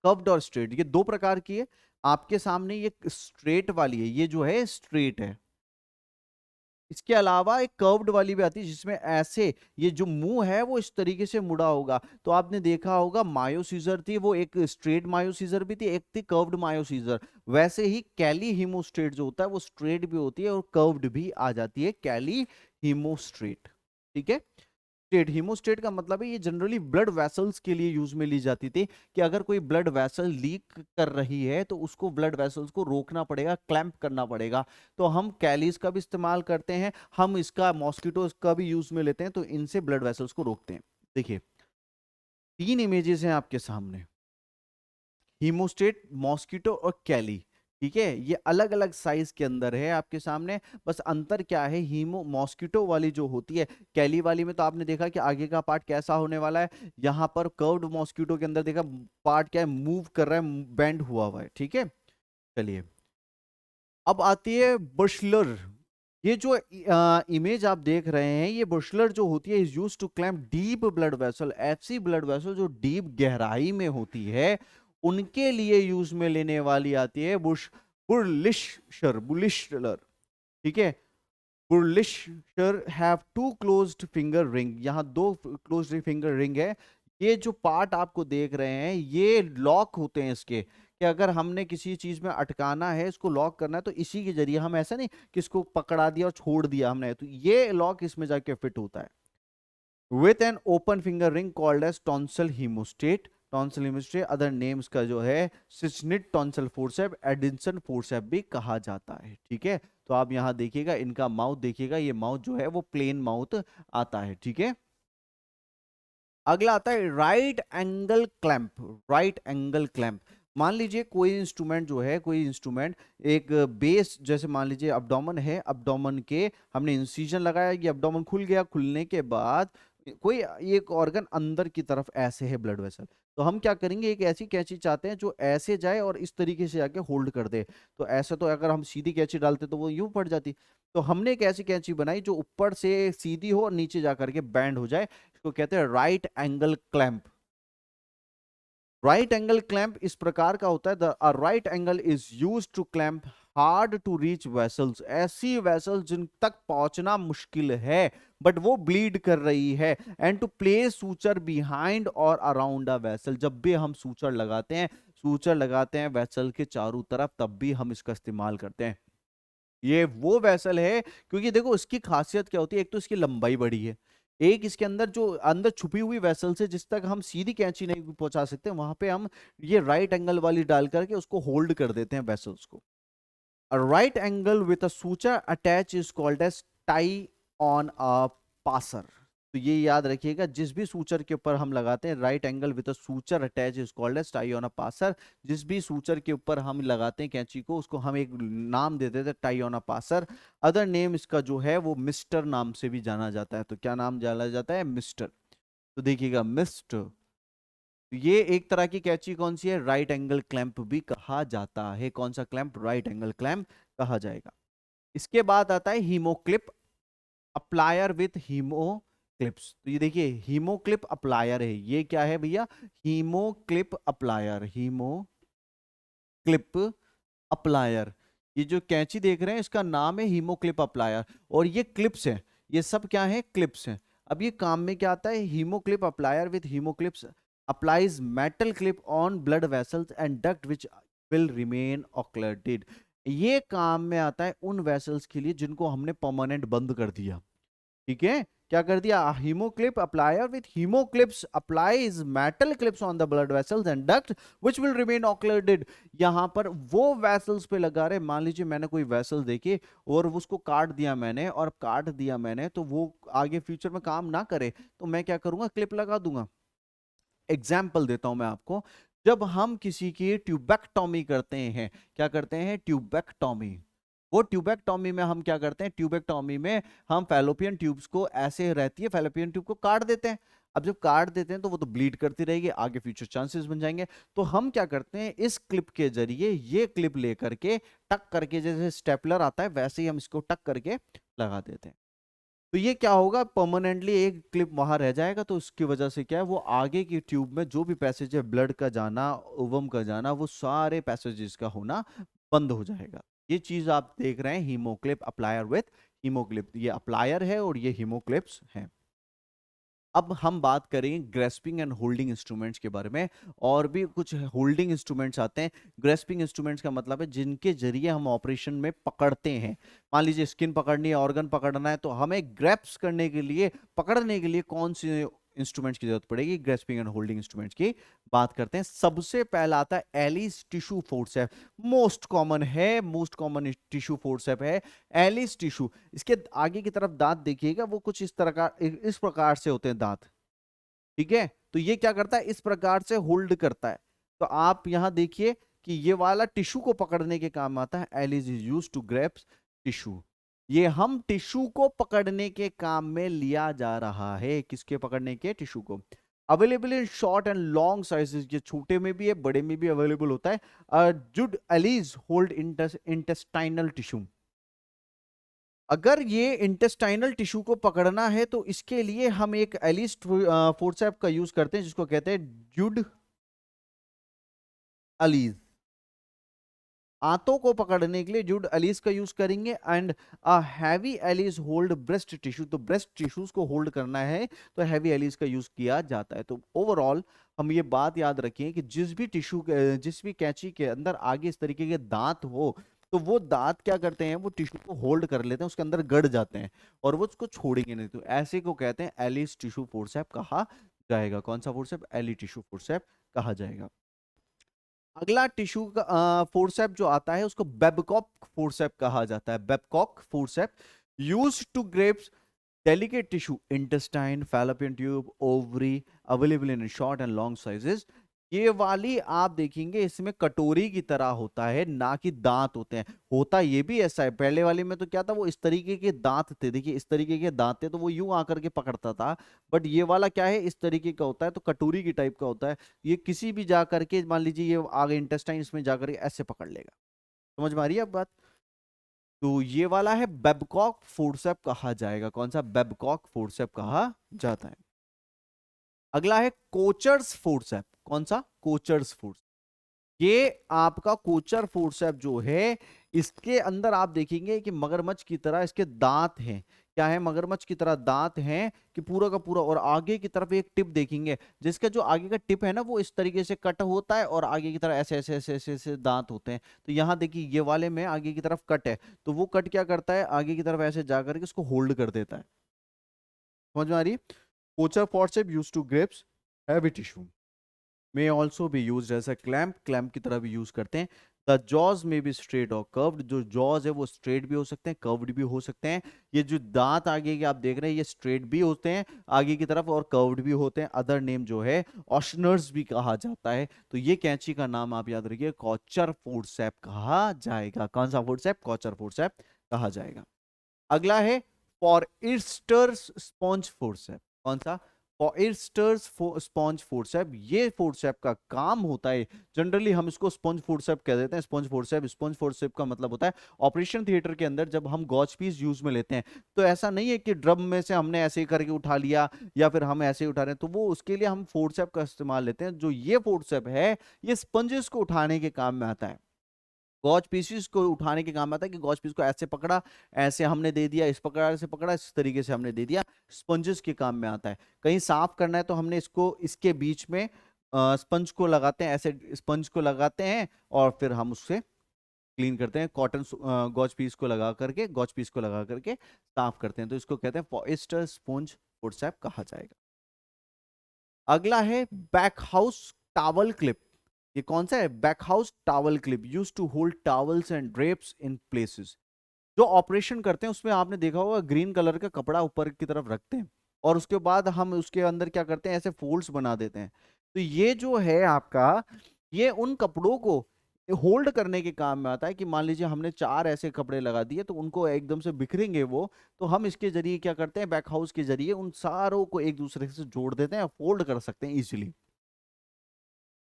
कर्व्ड और स्ट्रेट ये दो प्रकार की है। आपके सामने ये स्ट्रेट वाली है, ये जो है स्ट्रेट है, इसके अलावा एक कर्व्ड वाली भी आती है जिसमें ऐसे ये जो मुंह है वो इस तरीके से मुड़ा होगा। तो आपने देखा होगा मायो सीजर थी, वो एक स्ट्रेट मायो सीजर भी थी, एक थी कर्व्ड मायो सीजर। वैसे ही कैली हीमोस्ट्रेट जो होता है वो स्ट्रेट भी होती है और कर्व्ड भी आ जाती है, कैली हीमोस्ट्रेट। ठीक है। स्टेट, हीमोस्टेट का मतलब है ये जनरली ब्लड वेसल्स के लिए यूज में ली जाती थी कि अगर कोई ब्लड वेसल लीक कर रही है तो उसको ब्लड वेसल्स को रोकना पड़ेगा, क्लैंप करना पड़ेगा। तो हम कैलीज का भी इस्तेमाल करते हैं, हम इसका मॉस्किटोज का भी यूज में लेते हैं, तो इनसे ब्लड वेसल्स को रोकते हैं। देखिए 3 इमेजेस हैं आपके सामने, हीमोस्टेट, मॉस्किटो और कैली। ठीक है, ये अलग अलग साइज के अंदर है आपके सामने। बस अंतर क्या है, हीमो मॉस्किटो वाली जो होती है, कैली वाली में तो आपने देखा कि आगे का पार्ट कैसा होने वाला है। यहाँ पर कर्व्ड मॉस्किटो के अंदर देखा पार्ट क्या है, मूव कर रहा है, बेंड हुआ हुआ है। ठीक है, चलिए अब आती है बुशलर। ये जो इमेज आप देख रहे हैं, ये बुशलर जो होती है is use to clamp deep blood vessel. ऐसी ब्लड वेसल जो डीप गहराई में होती है उनके लिए यूज में लेने वाली आती है बुलिशर। ठीक है, बुलिशर have two closed finger ring, यहाँ दो क्लोज्ड फिंगर रिंग है। ये जो पार्ट आपको देख रहे हैं ये लॉक होते हैं इसके, कि अगर हमने किसी चीज में अटकाना है, इसको लॉक करना है, तो इसी के जरिए, हम ऐसा नहीं कि इसको पकड़ा दिया और छोड़ दिया हमने, तो ये लॉक इसमें जाके फिट होता है। With an open finger ring called as tonsil hemostat. Tonsil hemostat other names का जो है Schnidt tonsil forcep, Edison forcep भी कहा जाता है। ठीक है, तो आप यहां देखिएगा, इनका माउथ देखिएगा, ये माउथ जो है वो प्लेन माउथ आता है। ठीक है, अगला आता है right angle clamp. Right angle clamp, मान लीजिए कोई इंस्ट्रूमेंट जो है, कोई इंस्ट्रूमेंट एक बेस, जैसे मान लीजिए अब्डोमेन है, अब्डोमेन के हमने इंसिजन लगाया, ये अब्डोमेन खुल गया, खुलने के बाद कोई एक ऑर्गन अंदर की तरफ ऐसे है ब्लड वेसल, तो हम क्या करेंगे, एक ऐसी कैंची चाहते हैं जो ऐसे जाए और इस तरीके से जाके होल्ड कर दे। तो ऐसे तो अगर हम सीधी कैंची डालते तो वो यूं पड़ जाती। तो हमने एक ऐसी कैंची बनाई जो ऊपर से सीधी हो और नीचे जाकर के बैंड हो जाए, इसको कहते हैं right angle clamp. Right angle clamp इस प्रकार का होता है, the right angle is use to clamp hard to reach vessels. ऐसी वेसल्स जिन तक पहुंचना मुश्किल है बट वो ब्लीड कर रही है, and to place suture behind और अराउंड अ वेसल। जब भी हम सूचर लगाते हैं, सूचर लगाते हैं वेसल के चारों तरफ, तब भी हम इसका इस्तेमाल करते हैं। ये वो वेसल है, क्योंकि देखो इसकी खासियत क्या होती है, एक तो इसकी लंबाई बड़ी है, एक इसके अंदर जो अंदर छुपी हुई वेसल से जिस तक हम सीधी कैंची नहीं पहुंचा सकते, वहां पे हम ये राइट एंगल वाली डाल करके उसको होल्ड कर देते हैं वेसल्स को। A right angle with a suture attached is called as tie on a passer। तो ये याद रखिएगा, जिस भी सूचर के ऊपर हम लगाते हैं right angle with a suture attach is called as tie on a passer. जिस भी सूचर के ऊपर हम लगाते हैं कैंची को, उसको हम एक नाम दे देते हैं tie on a passer. Other name इसका जो है वो मिस्टर नाम से भी जाना जाता है। तो क्या नाम जाना जाता है, मिस्टर। तो देखिएगा मिस्टर, तो ये एक तरह की कैंची कौन सी है, राइट एंगल क्लैंप भी कहा जाता है। कौन सा क्लैंप, राइट एंगल क्लैंप कहा जाएगा। इसके बाद आता है hemoclip applier with haemo clips. तो ये देखिए हीमोक्लिप अप्लायर है, ये क्या है भैया, हीमोक्लिप अप्लायर। हीमो क्लिप अप्लायर, ये जो कैंची देख रहे हैं इसका नाम है हीमोक्लिप अप्लायर, और ये क्लिप्स हैं, ये सब क्या है, क्लिप्स हैं। अब ये काम में क्या आता है, hemoclip applier with hemoclips applies metal clip on blood vessels and duct which will remain occluded। ये काम में आता है उन वेसल्स के लिए जिनको हमने परमानेंट बंद कर दिया। ठीक है, क्या कर दिया, hemoclip applier with hemoclips applies metal clips on the blood vessels and duct which will remain occluded. यहां पर वो वेसल्स पे लगा रहे, मान लीजिए मैंने कोई वेसल देखी और उसको काट दिया मैंने, और काट दिया मैंने तो वो आगे फ्यूचर में काम ना करे, तो मैं क्या करूंगा, क्लिप लगा दूंगा। एग्जाम्पल देता हूं मैं आपको, जब हम किसी की ट्यूबेक्टोमी करते हैं, क्या करते हैं, ट्यूबेक्टोमी, वो ट्यूबेक्टोमी में हम क्या करते हैं, ट्यूबेक्टोमी में हम फैलोपियन ट्यूब्स को, ऐसे रहती है फैलोपियन ट्यूब को काट देते हैं। अब जब काट देते हैं तो वो तो ब्लीड करती रहेगी, आगे फ्यूचर चांसेस बन जाएंगे। तो हम क्या करते हैं, इस क्लिप के जरिए ये क्लिप लेकर के टक करके, जैसे स्टेपलर आता है वैसे ही हम इसको टक करके लगा देते हैं। तो ये क्या होगा, परमानेंटली एक क्लिप वहां रह जाएगा, तो उसकी वजह से क्या है, वो आगे की ट्यूब में जो भी पैसेज है, ब्लड का जाना, ओवम का जाना, वो सारे पैसेजेस का होना बंद हो जाएगा। ये चीज आप देख रहे हैं हीमोक्लिप अप्लायर विथ हीमोक्लिप, ये अप्लायर है और ये हीमोक्लिप्स है। अब हम बात करें ग्रेस्पिंग एंड होल्डिंग इंस्ट्रूमेंट्स के बारे में। और भी कुछ होल्डिंग इंस्ट्रूमेंट्स आते हैं। ग्रेस्पिंग इंस्ट्रूमेंट्स का मतलब है जिनके जरिए हम ऑपरेशन में पकड़ते हैं। मान लीजिए स्किन पकड़नी है, ऑर्गन पकड़ना है, तो हमें ग्रेप्स करने के लिए, पकड़ने के लिए कौन से इंस्ट्रूमेंट्स की जरूरत पड़ेगी? ग्रेस्पिंग एंड होल्डिंग इंस्ट्रूमेंट्स की बात करते हैं। सबसे पहला आता है Allis tissue forceps. Most common है, मोस्ट कॉमन टिश्यू फोर्सेप है एलिस टिश्यू। इसके आगे की तरफ दांत देखिएगा, वो कुछ इस तरह का, इस प्रकार से होते हैं दांत। ठीक है, तो ये क्या करता है? इस प्रकार से होल्ड करता है। तो आप यहां देखिए कि ये वाला टिश्यू को पकड़ने के काम आता है। Allis is use to grasp tissue. ये हम टिश्यू को पकड़ने के काम में लिया जा रहा है। किसके पकड़ने के? टिश्यू को। Available in short and long sizes, ये छोटे में भी है, बड़े में भी अवेलेबल होता है। जुड एलिस होल्ड इंटेस्टाइनल टिश्यू। अगर ये इंटेस्टाइनल टिश्यू को पकड़ना है तो इसके लिए हम एक एलिस फोर्सेप का यूज करते हैं, जिसको कहते हैं जुड अलीज। आंतों को पकड़ने के लिए जुड अलीज का यूज करेंगे। And a heavy Allis hold breast tissue, तो ब्रेस्ट टिश्यूज को होल्ड करना है तो हैवी एलिस का यूज किया जाता है। तो ओवरऑल हम ये बात याद रखें कि जिस भी कैंची के अंदर आगे इस तरीके के दांत हो, तो वो दांत क्या करते हैं? वो टिश्यू को होल्ड कर लेते हैं, उसके अंदर गड़ जाते हैं और वो उसको छोड़ेंगे नहीं। तो ऐसे को कहते हैं एलिस टिश्यू फोर्सेप कहा जाएगा। कौन सा फोर्सेप? एली टिश्यू फोर्सेप कहा जाएगा। अगला टिश्यू का फोर्सेप जो आता है उसको बेबकॉक फोर्सेप कहा जाता है। Babcock forcep use to grasp delicate tissue, intestine, fallopian tube, ovary, available in short and long sizes। ये वाली आप देखेंगे इसमें कटोरी की तरह होता है, ना कि दांत होते हैं। होता ये भी ऐसा है, पहले वाले में तो क्या था, वो इस तरीके के दांत थे, देखिए इस तरीके के दांत थे, तो वो यूं आकर के पकड़ता था। बट ये वाला क्या है? इस तरीके का होता है, तो कटोरी की टाइप का होता है। ये किसी भी जा करके, मान लीजिए ये आगे इंटेस्टाइन, इसमें जाकर के ऐसे पकड़ लेगा। समझ में आ रही है अब बात? तो ये वाला है बेबकॉक फोर्सेप कहा जाएगा। कौन सा? बेबकॉक फोर्सेप कहा जाता है। अगला है कोचर्स फोर्सेप। कौन सा? Kocher's force. ये आपका कोचर फोर्सेप जो है, इसके अंदर आप देखेंगे कि मगरमच्छ की तरह इसके दांत हैं। क्या है? मगरमच्छ की तरह दांत हैं कि पूरा का पूरा। और आगे की तरफ एक टिप देखेंगे, जिसका जो आगे का टिप है ना, वो इस तरीके से कट होता है और आगे की तरफ ऐसे ऐसे ऐसे ऐसे ऐसे दांत होते हैं। तो यहां देखिए ये वाले में आगे की तरफ कट है, तो वो कट क्या करता है? आगे की तरफ ऐसे जाकर के उसको होल्ड कर देता है। समझ में आ रही है? Kocher forcep use to grips heavy tissue. may also be used as a clamp, clamp की तरह भी यूज करते हैं। The jaws may be straight or curved, जो jaws है वो straight भी हो सकते हैं, curved भी हो सकते हैं। ये जो दांत आगे के आप देख रहे हैं, ये straight भी होते हैं आगे की तरफ और curved भी होते हैं। अदर नेम जो है ऑशनर्स भी कहा जाता है। तो ये कैंची का नाम आप याद रखिए, कॉचर फोर्सेप कहा जाएगा। कौन सा फोर्सेप? कॉचर फोर्सेप कहा जाएगा। अगला है फॉरस्टर्स स्पॉन्ज फोर्सेप। कौन सा? Forester's sponge forcep. ये फोर्सेप का काम होता है, जनरली हम इसको स्पॉन्ज फोर्सेप कह देते हैं। स्पॉन्ज फोर्सेप, स्पॉन्ज फोर्सेप का मतलब होता है ऑपरेशन थिएटर के अंदर जब हम गॉज पीस यूज में लेते हैं, तो ऐसा नहीं है कि ड्रम में से हमने ऐसे ही करके उठा लिया या फिर हम ऐसे ही उठा रहे हैं, तो वो उसके लिए हम फोर्सेप का इस्तेमाल लेते हैं। जो ये फोर्सेप है, ये स्पंजेस को उठाने के काम में आता है। गॉज पीसीस को उठाने के काम आता है कि गॉज पीस को ऐसे पकड़ा, ऐसे हमने दे दिया, इस प्रकार से पकड़ा, इस तरीके से हमने दे दिया। स्पंजेस के काम में आता है। कहीं साफ करना है तो हमने इसको, इसके बीच में स्पंज को लगाते हैं, ऐसे स्पंज को लगाते हैं और फिर हम उससे क्लीन करते हैं। कॉटन गॉज पीस को लगा करके, गॉज पीस को लगा करके साफ करते हैं। तो इसको कहते हैं पॉइस्टर स्पॉन्ज फोर्सेप कहा जाएगा। अगला है बैक हाउस टावल क्लिप। ये कौन सा है? Backhaus towel clip used to hold towels and drapes in places. जो ऑपरेशन करते हैं उसमें आपने देखा होगा ग्रीन कलर का कपड़ा ऊपर की तरफ रखते हैं और उसके बाद हम उसके अंदर क्या करते हैं? ऐसे फोल्ड्स बना देते हैं। तो ये जो है आपका, ये उन कपड़ों को होल्ड करने के काम में आता है कि मान लीजिए हमने 4 ऐसे कपड़े लगा दिए, तो उनको एकदम से बिखरेंगे वो, तो हम इसके जरिए क्या करते हैं? बैक हाउस के जरिए उन सारों को एक दूसरे से जोड़ देते हैं, फोल्ड कर सकते हैं easily.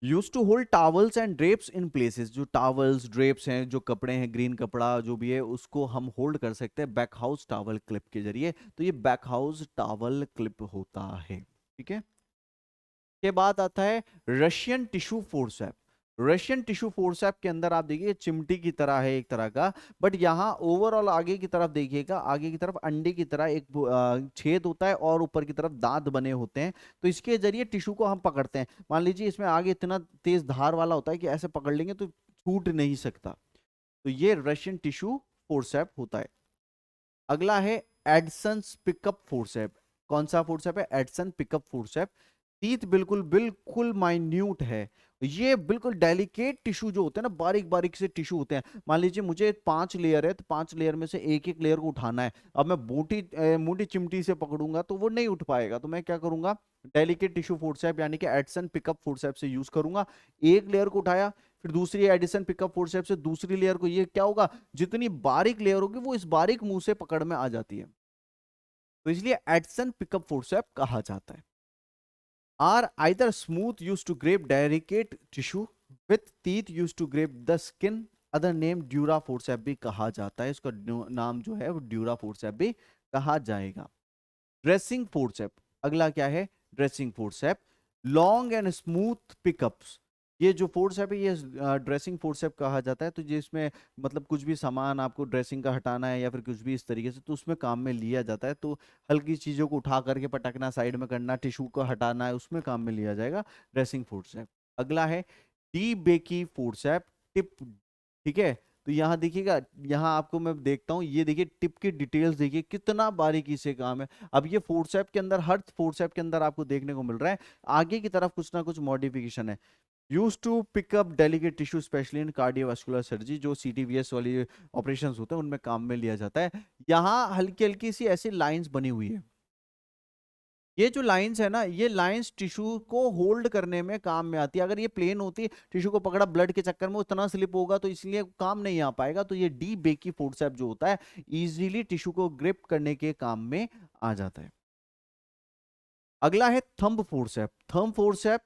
Use to hold towels and drapes in places. जो टावल्स ड्रेप्स हैं, जो कपड़े हैं, ग्रीन कपड़ा जो भी है, उसको हम होल्ड कर सकते हैं बैक हाउस टावल क्लिप के जरिए। तो ये बैक हाउस टावल क्लिप होता है। ठीक है, के बाद आता है Russian tissue forcep. Russian tissue forcep के अंदर आप देखिए चिमटी की तरह है एक तरह का, बट यहाँ ओवरऑल आगे की तरफ देखिएगा, आगे की तरफ अंडे की तरह एक छेद होता है और ऊपर की तरफ दांत बने होते हैं। तो इसके जरिए टिश्यू को हम पकड़ते हैं। मान लीजिए इसमें आगे इतना तेज धार वाला होता है कि ऐसे पकड़ लेंगे तो छूट नहीं सकता। तो ये रशियन टिश्यू फोर्सेप होता है। अगला है एडसन्स पिकअप फोर्सेप। कौन सा फोर्सेप है? Edson pickup forceps. टीथ बिल्कुल बिल्कुल माइन्यूट है। ये बिल्कुल डेलिकेट टिश्यू जो होते हैं ना, बारीक बारीक से टिश्यू होते हैं। मान लीजिए मुझे 5 लेयर है, तो 5 लेयर में से एक एक लेयर को उठाना है। अब मैं मोटी मोटी चिमटी से पकड़ूंगा तो वो नहीं उठ पाएगा। तो मैं क्या करूंगा? डेलिकेट टिश्यू फोर्सेप यानी कि एडसन पिकअप फोर्सेप से यूज करूंगा। एक लेयर को उठाया, फिर दूसरी एडिशन पिकअप फोर्सेप से दूसरी लेयर को, ये क्या होगा? जितनी बारीक लेयर होगी वो इस बारीक मुंह से पकड़ में आ जाती है। तो इसलिए एडसन पिकअप फोर्सेप कहा जाता है। Are either smooth used to grab delicate tissue with teeth used to grab the skin, other name dura forcep भी कहा जाता है। इसका नाम जो है वो ड्यूरा फोर्सेप भी कहा जाएगा। ड्रेसिंग फोर्सेप, अगला क्या है? Dressing forcep. Long and smooth pickups, ये जो फोर्सेप है ये ड्रेसिंग फोर्सेप कहा जाता है। तो जिसमें मतलब कुछ भी सामान आपको ड्रेसिंग का हटाना है या फिर कुछ भी इस तरीके से, तो उसमें काम में लिया जाता है। तो हल्की चीजों को उठा करके पटकना, साइड में करना, टिश्यू को हटाना है, उसमें काम में लिया जाएगा ड्रेसिंग फोर्सेप। अगला है डी बेकी फोर्सेप टिप। ठीक है, तो यहाँ देखिएगा, यहाँ आपको मैं देखता हूँ, ये देखिए टिप की डिटेल्स देखिए कितना बारीकी से काम है। अब ये फोर्सेप के अंदर, हर फोर्सेप के अंदर आपको देखने को मिल रहा है आगे की तरफ कुछ ना कुछ मॉडिफिकेशन है। Use to pick up delicate tissue specially in cardiovascular surgery, जो सीटीवीएस वाली ऑपरेशन होते हैं उनमें काम में लिया जाता है। यहाँ हल्की हल्की सी ऐसी लाइंस बनी हुई है। ये जो लाइंस है ना, ये लाइंस टिश्यू को होल्ड करने में काम में आती है। अगर ये प्लेन होती, टिश्यू को पकड़ा ब्लड के चक्कर में उतना स्लिप होगा तो इसलिए काम नहीं आ पाएगा। तो ये डी बेकी फोर्सेप जो होता है इजीली टिश्यू को ग्रिप करने के काम में आ जाता है। अगला है थंब फोर्सेप। थंब फोर्सेप,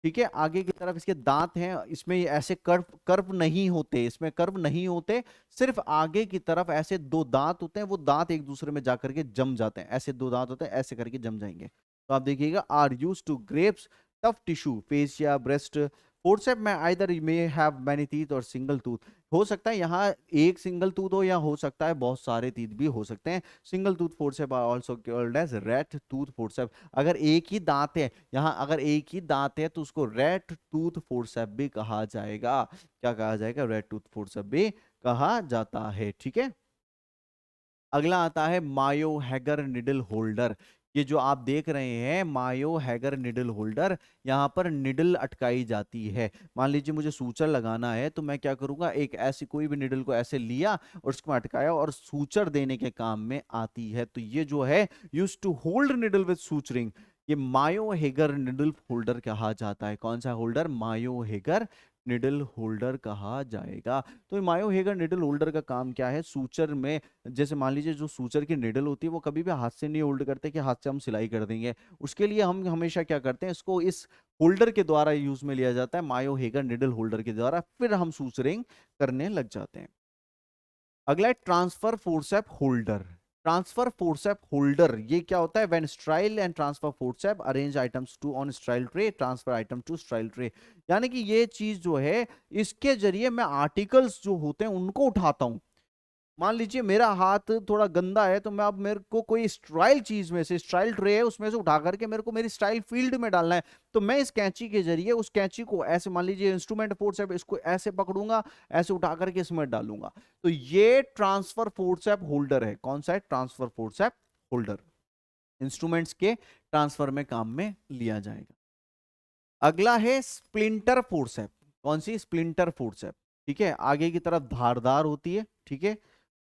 ठीक है, आगे की तरफ इसके दांत हैं, इसमें ऐसे कर्व कर्व नहीं होते, इसमें कर्व नहीं होते, सिर्फ आगे की तरफ ऐसे दो दांत होते हैं। वो दांत एक दूसरे में जाकर के जम जाते हैं। ऐसे दो दांत होते हैं, ऐसे करके जम जाएंगे। तो आप देखिएगा, are use to grasp tough tissue fascia breast. Forcep में either may have many teeth और सिंगल टूथ। हो सकता है यहाँ एक सिंगल टूथ हो, या हो सकता है बहुत सारे टीथ भी हो सकते हैं। Single tooth forcep are also called as rat tooth forcep. अगर एक ही दांत है यहाँ, अगर एक ही दांत है तो उसको रैट टूथ फोर्सेप भी कहा जाएगा। क्या कहा जाएगा? रैट टूथ फोर्सेप भी कहा जाता है। ठीक है, अगला आता है मायो हैगर निडल होल्डर। ये जो आप देख रहे हैं मायो हैगर निडल होल्डर, यहाँ पर निडल अटकाई जाती है। मान लीजिए मुझे सूचर लगाना है, तो मैं क्या करूंगा? एक ऐसी कोई भी निडल को ऐसे लिया और उसको अटकाया और सूचर देने के काम में आती है। तो ये जो है use to hold needle with suturing, ये मायो हेगर निडल होल्डर कहा जाता है। कौन सा होल्डर? मायो हेगर निडल होल्डर कहा जाएगा। तो मायो हेगर निडल होल्डर का काम क्या है? सूचर में, जैसे मान लीजिए जो सूचर की निडल होती है वो कभी भी हाथ से नहीं होल्ड करते कि हाथ से हम सिलाई कर देंगे। उसके लिए हम हमेशा क्या करते हैं? इसको इस होल्डर के द्वारा यूज में लिया जाता है, मायो हेगर निडल होल्डर के द्वारा, फिर हम सूचरिंग करने लग जाते हैं। अगला है transfer forcep holder. Transfer forcep holder ये क्या होता है? When sterile and transfer forcep arrange items to on sterile tray, transfer item to sterile tray. यानी कि ये चीज जो है, इसके जरिए मैं आर्टिकल्स जो होते हैं उनको उठाता हूं। मान लीजिए मेरा हाथ थोड़ा गंदा है, तो मैं अब मेरे को कोई स्टाइल चीज में से, स्टाइल ट्रे है उसमें से उठा करके मेरे को मेरी स्टाइल फील्ड में डालना है। तो मैं इस कैंची के जरिए उस कैंची को ऐसे, मान लीजिए इंस्ट्रूमेंट फोर्स है, इसको ऐसे पकड़ूंगा, ऐसे उठा करके इसमें डालूंगा। तो ये ट्रांसफर फोर्सेप होल्डर है। कौन सा है? Transfer forcep holder. इंस्ट्रूमेंट्स के ट्रांसफर में काम में लिया जाएगा। अगला है स्प्लिंटर फोर्सेप। कौन सी? Splinter forceps. ठीक है, आगे की तरफ धारदार होती है। ठीक है,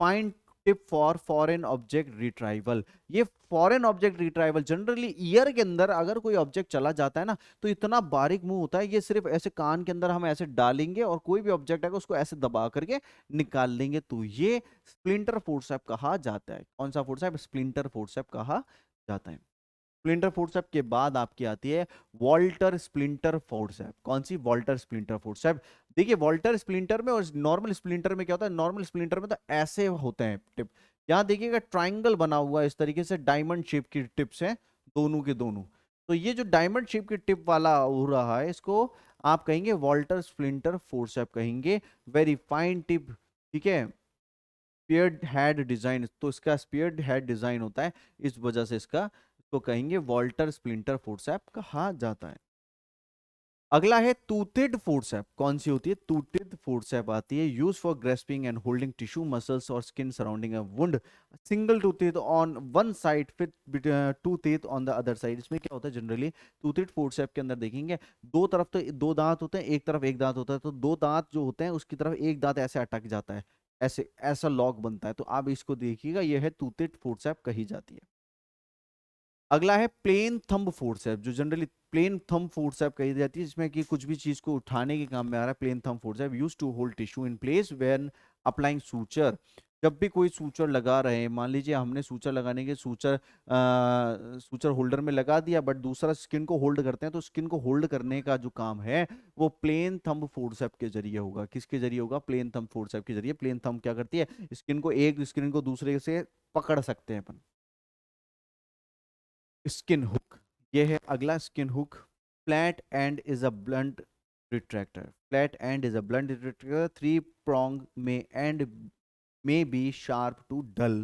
fine tip for foreign object retrieval. ये foreign object retrieval, generally ear के अंदर अगर कोई ऑब्जेक्ट चला जाता है ना, तो इतना बारीक मुंह होता है, ये सिर्फ ऐसे कान के अंदर हम ऐसे डालेंगे और कोई भी ऑब्जेक्ट है उसको ऐसे दबा करके निकाल लेंगे। तो ये स्प्लिंटर फोर्सेप कहा जाता है। कौन सा फोर्सेप? स्प्लिंटर फोर्सेप कहा जाता है। स्प्लिंटर फोर्सेप के बाद आपकी आती है वॉल्टर स्प्लिंटर फोर्सेप। कौन सी? Walter splinter forcep. देखिए वॉल्टर स्प्लिंटर में और नॉर्मल स्प्लिंटर में क्या होता है? नॉर्मल स्प्लिंटर में तो ऐसे होते हैं टिप। यहां देखिएगा ट्राइंगल बना हुआ है इस तरीके से, डायमंड शेप की टिप्स हैं दोनों के दोनों। तो ये जो डायमंड शेप की टिप वाला हो रहा है, इसको आप कहेंगे वॉल्टर स्प्लिंटर फोर्सेप कहेंगे। वेरी फाइन टिप, ठीक है। स्पीयर हेड डिजाइन, तो इसका स्पीयर हेड डिजाइन होता है, इस वजह से इसका तो कहेंगे वॉल्टर स्प्लिंटर फोर्सेप कहा जाता है। अगला है टूथेड फोर्सेप। कौन सी होती है? टूथेड फोर्सेप आती है, use for grasping and holding tissue muscles और skin surrounding a wound. Single toothed on one side fit two teeth on the other side. इसमें क्या होता है जनरली टूथेड फोर्सेप के अंदर देखेंगे दो तरफ तो दो दांत होते हैं, एक तरफ एक दांत होता है, तो दो दांत जो होते हैं उसकी तरफ एक दांत ऐसे अटक जाता है, ऐसे ऐसा लॉक बनता है, तो आप इसको देखिएगा, यह है टूथेड फोर्सेप कही जाती है। अगला है प्लेन थंब फोर्सेप, जो जनरली प्लेन थंब फोर्सेप कही जाती है, जिसमें कि कुछ भी चीज को उठाने के काम में आ रहा है। Plain thumb forcep use to hold tissue in place when applying suture. जब भी कोई सूचर लगा रहे हैं, मान लीजिए हमने सूचर लगाने के सूचर होल्डर में लगा दिया, बट दूसरा स्किन को होल्ड करते हैं, तो स्किन को होल्ड करने का जो काम है वो प्लेन थंब फोर्सेप के जरिए होगा। किसके जरिए होगा? प्लेन थंब फोर्सेप के जरिए। प्लेन थंब क्या करती है? स्किन को, एक स्किन को दूसरे से पकड़ सकते हैं अपन। स्किन हुक, ये है अगला skin hook. Flat and is a blunt retractor. Flat and is a blunt retractor, three prong may and may be sharp to dull,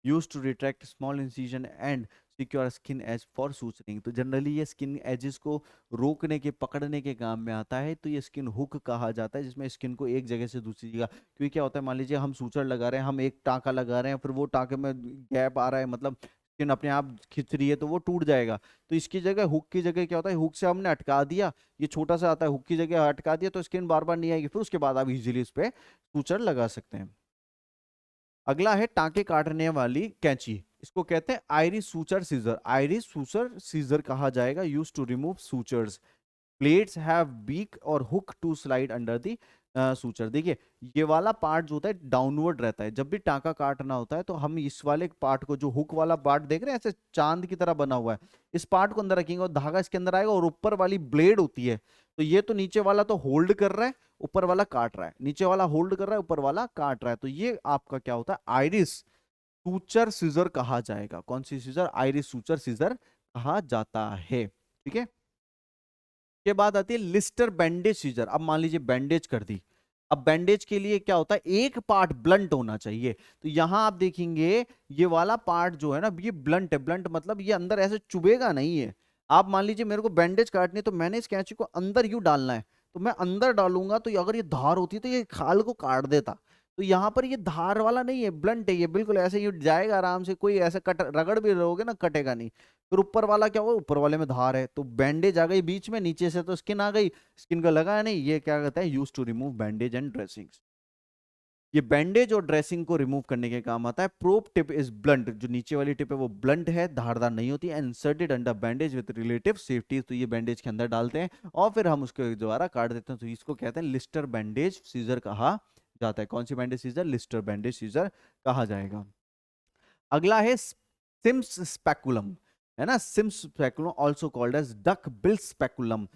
used to retract small incision and secure skin edge for suturing। तो generally ये skin edges को रोकने के, पकड़ने के काम में आता है, तो ये स्किन हुक कहा जाता है, जिसमें स्किन को एक जगह से दूसरी जगह, क्योंकि क्या होता है मान लीजिए हम सूचर लगा रहे हैं, हम एक टाँका लगा रहे हैं, फिर वो टाँके में गैप आ रहा है, मतलब स्किन अपने आप खिंच रही है, तो वो टूट जाएगा। तो इसकी जगह, हुक की जगह क्या होता है, हुक से हमने अटका दिया, ये छोटा सा आता है, हुक की जगह अटका दिया तो स्किन बार बार नहीं आएगी, फिर उसके बाद आप इजीली इस पे सूचर लगा सकते हैं। अगला है टांके काटने वाली कैंची। इसको कहते हैं iris suture scissor. Iris suture scissor कहा जाएगा, use to remove sutures. Plates have beak और hook to slide under the suture. देखिए ये वाला पार्ट जो होता है डाउनवर्ड रहता है, जब भी टांका काटना होता है तो हम इस वाले पार्ट को, जो हुक वाला पार्ट देख रहे हैं ऐसे चांद की तरह बना हुआ है, इस पार्ट को अंदर रखेंगे और धागा इसके अंदर आएगा, और ऊपर वाली ब्लेड होती है, तो ये तो नीचे वाला तो होल्ड कर रहा है, ऊपर वाला काट रहा है, नीचे वाला होल्ड कर रहा है, ऊपर वाला काट रहा है, तो ये आपका क्या होता है? आयरिस सूचर सीजर कहा जाएगा। कौन सी सीजर? आयरिस सूचर सीजर कहा जाता है, ठीक है। के बाद आती है लिस्टर बैंडेज सीजर। अब मान लीजिए बैंडेज कर दी, अब बैंडेज के लिए क्या होता है? एक पार्ट ब्लंट होना चाहिए, तो यहां आप देखेंगे ये वाला पार्ट जो है ना, ये ब्लंट है। ब्लंट मतलब ये अंदर ऐसे चुभेगा नहीं है। आप मान लीजिए मेरे को बैंडेज काटनी है, तो मैंने इस कैंची को अंदर यूं डालना है, तो मैं अंदर डालूंगा, तो अगर ये धार होती तो ये खाल को काट देता। तो यहाँ पर ये धार वाला नहीं है, ब्लंट है, ये बिल्कुल ऐसे ही जाएगा आराम से, कोई ऐसे कट रगड़ भी रहोगे ना, कटेगा नहीं। फिर ऊपर वाला क्या हुआ? ऊपर वाले में धार है, तो बैंडेज आ गई बीच में, नीचे से तो स्किन आ गई, स्किन का लगा है नहीं, ये क्या कहता है? Use to remove bandage and dressing. ये बैंडेज और ड्रेसिंग को रिमूव करने के काम आता है। प्रोब टिप इज ब्लंट, जो नीचे वाली टिप है वो ब्लंट है, धारदार नहीं होती, and inserted under bandage with relative safety. तो ये बैंडेज के अंदर डालते हैं और फिर हम उसके द्वारा काट देते हैं, तो इसको कहते हैं लिस्टर बैंडेज सीजर कहा जाता है। कौन सी bandage scissor? Lister bandage scissor कहा जाएगा। अगला है सिम्स स्पेकुलम, है ना। Sims speculum also called as duck bill speculum,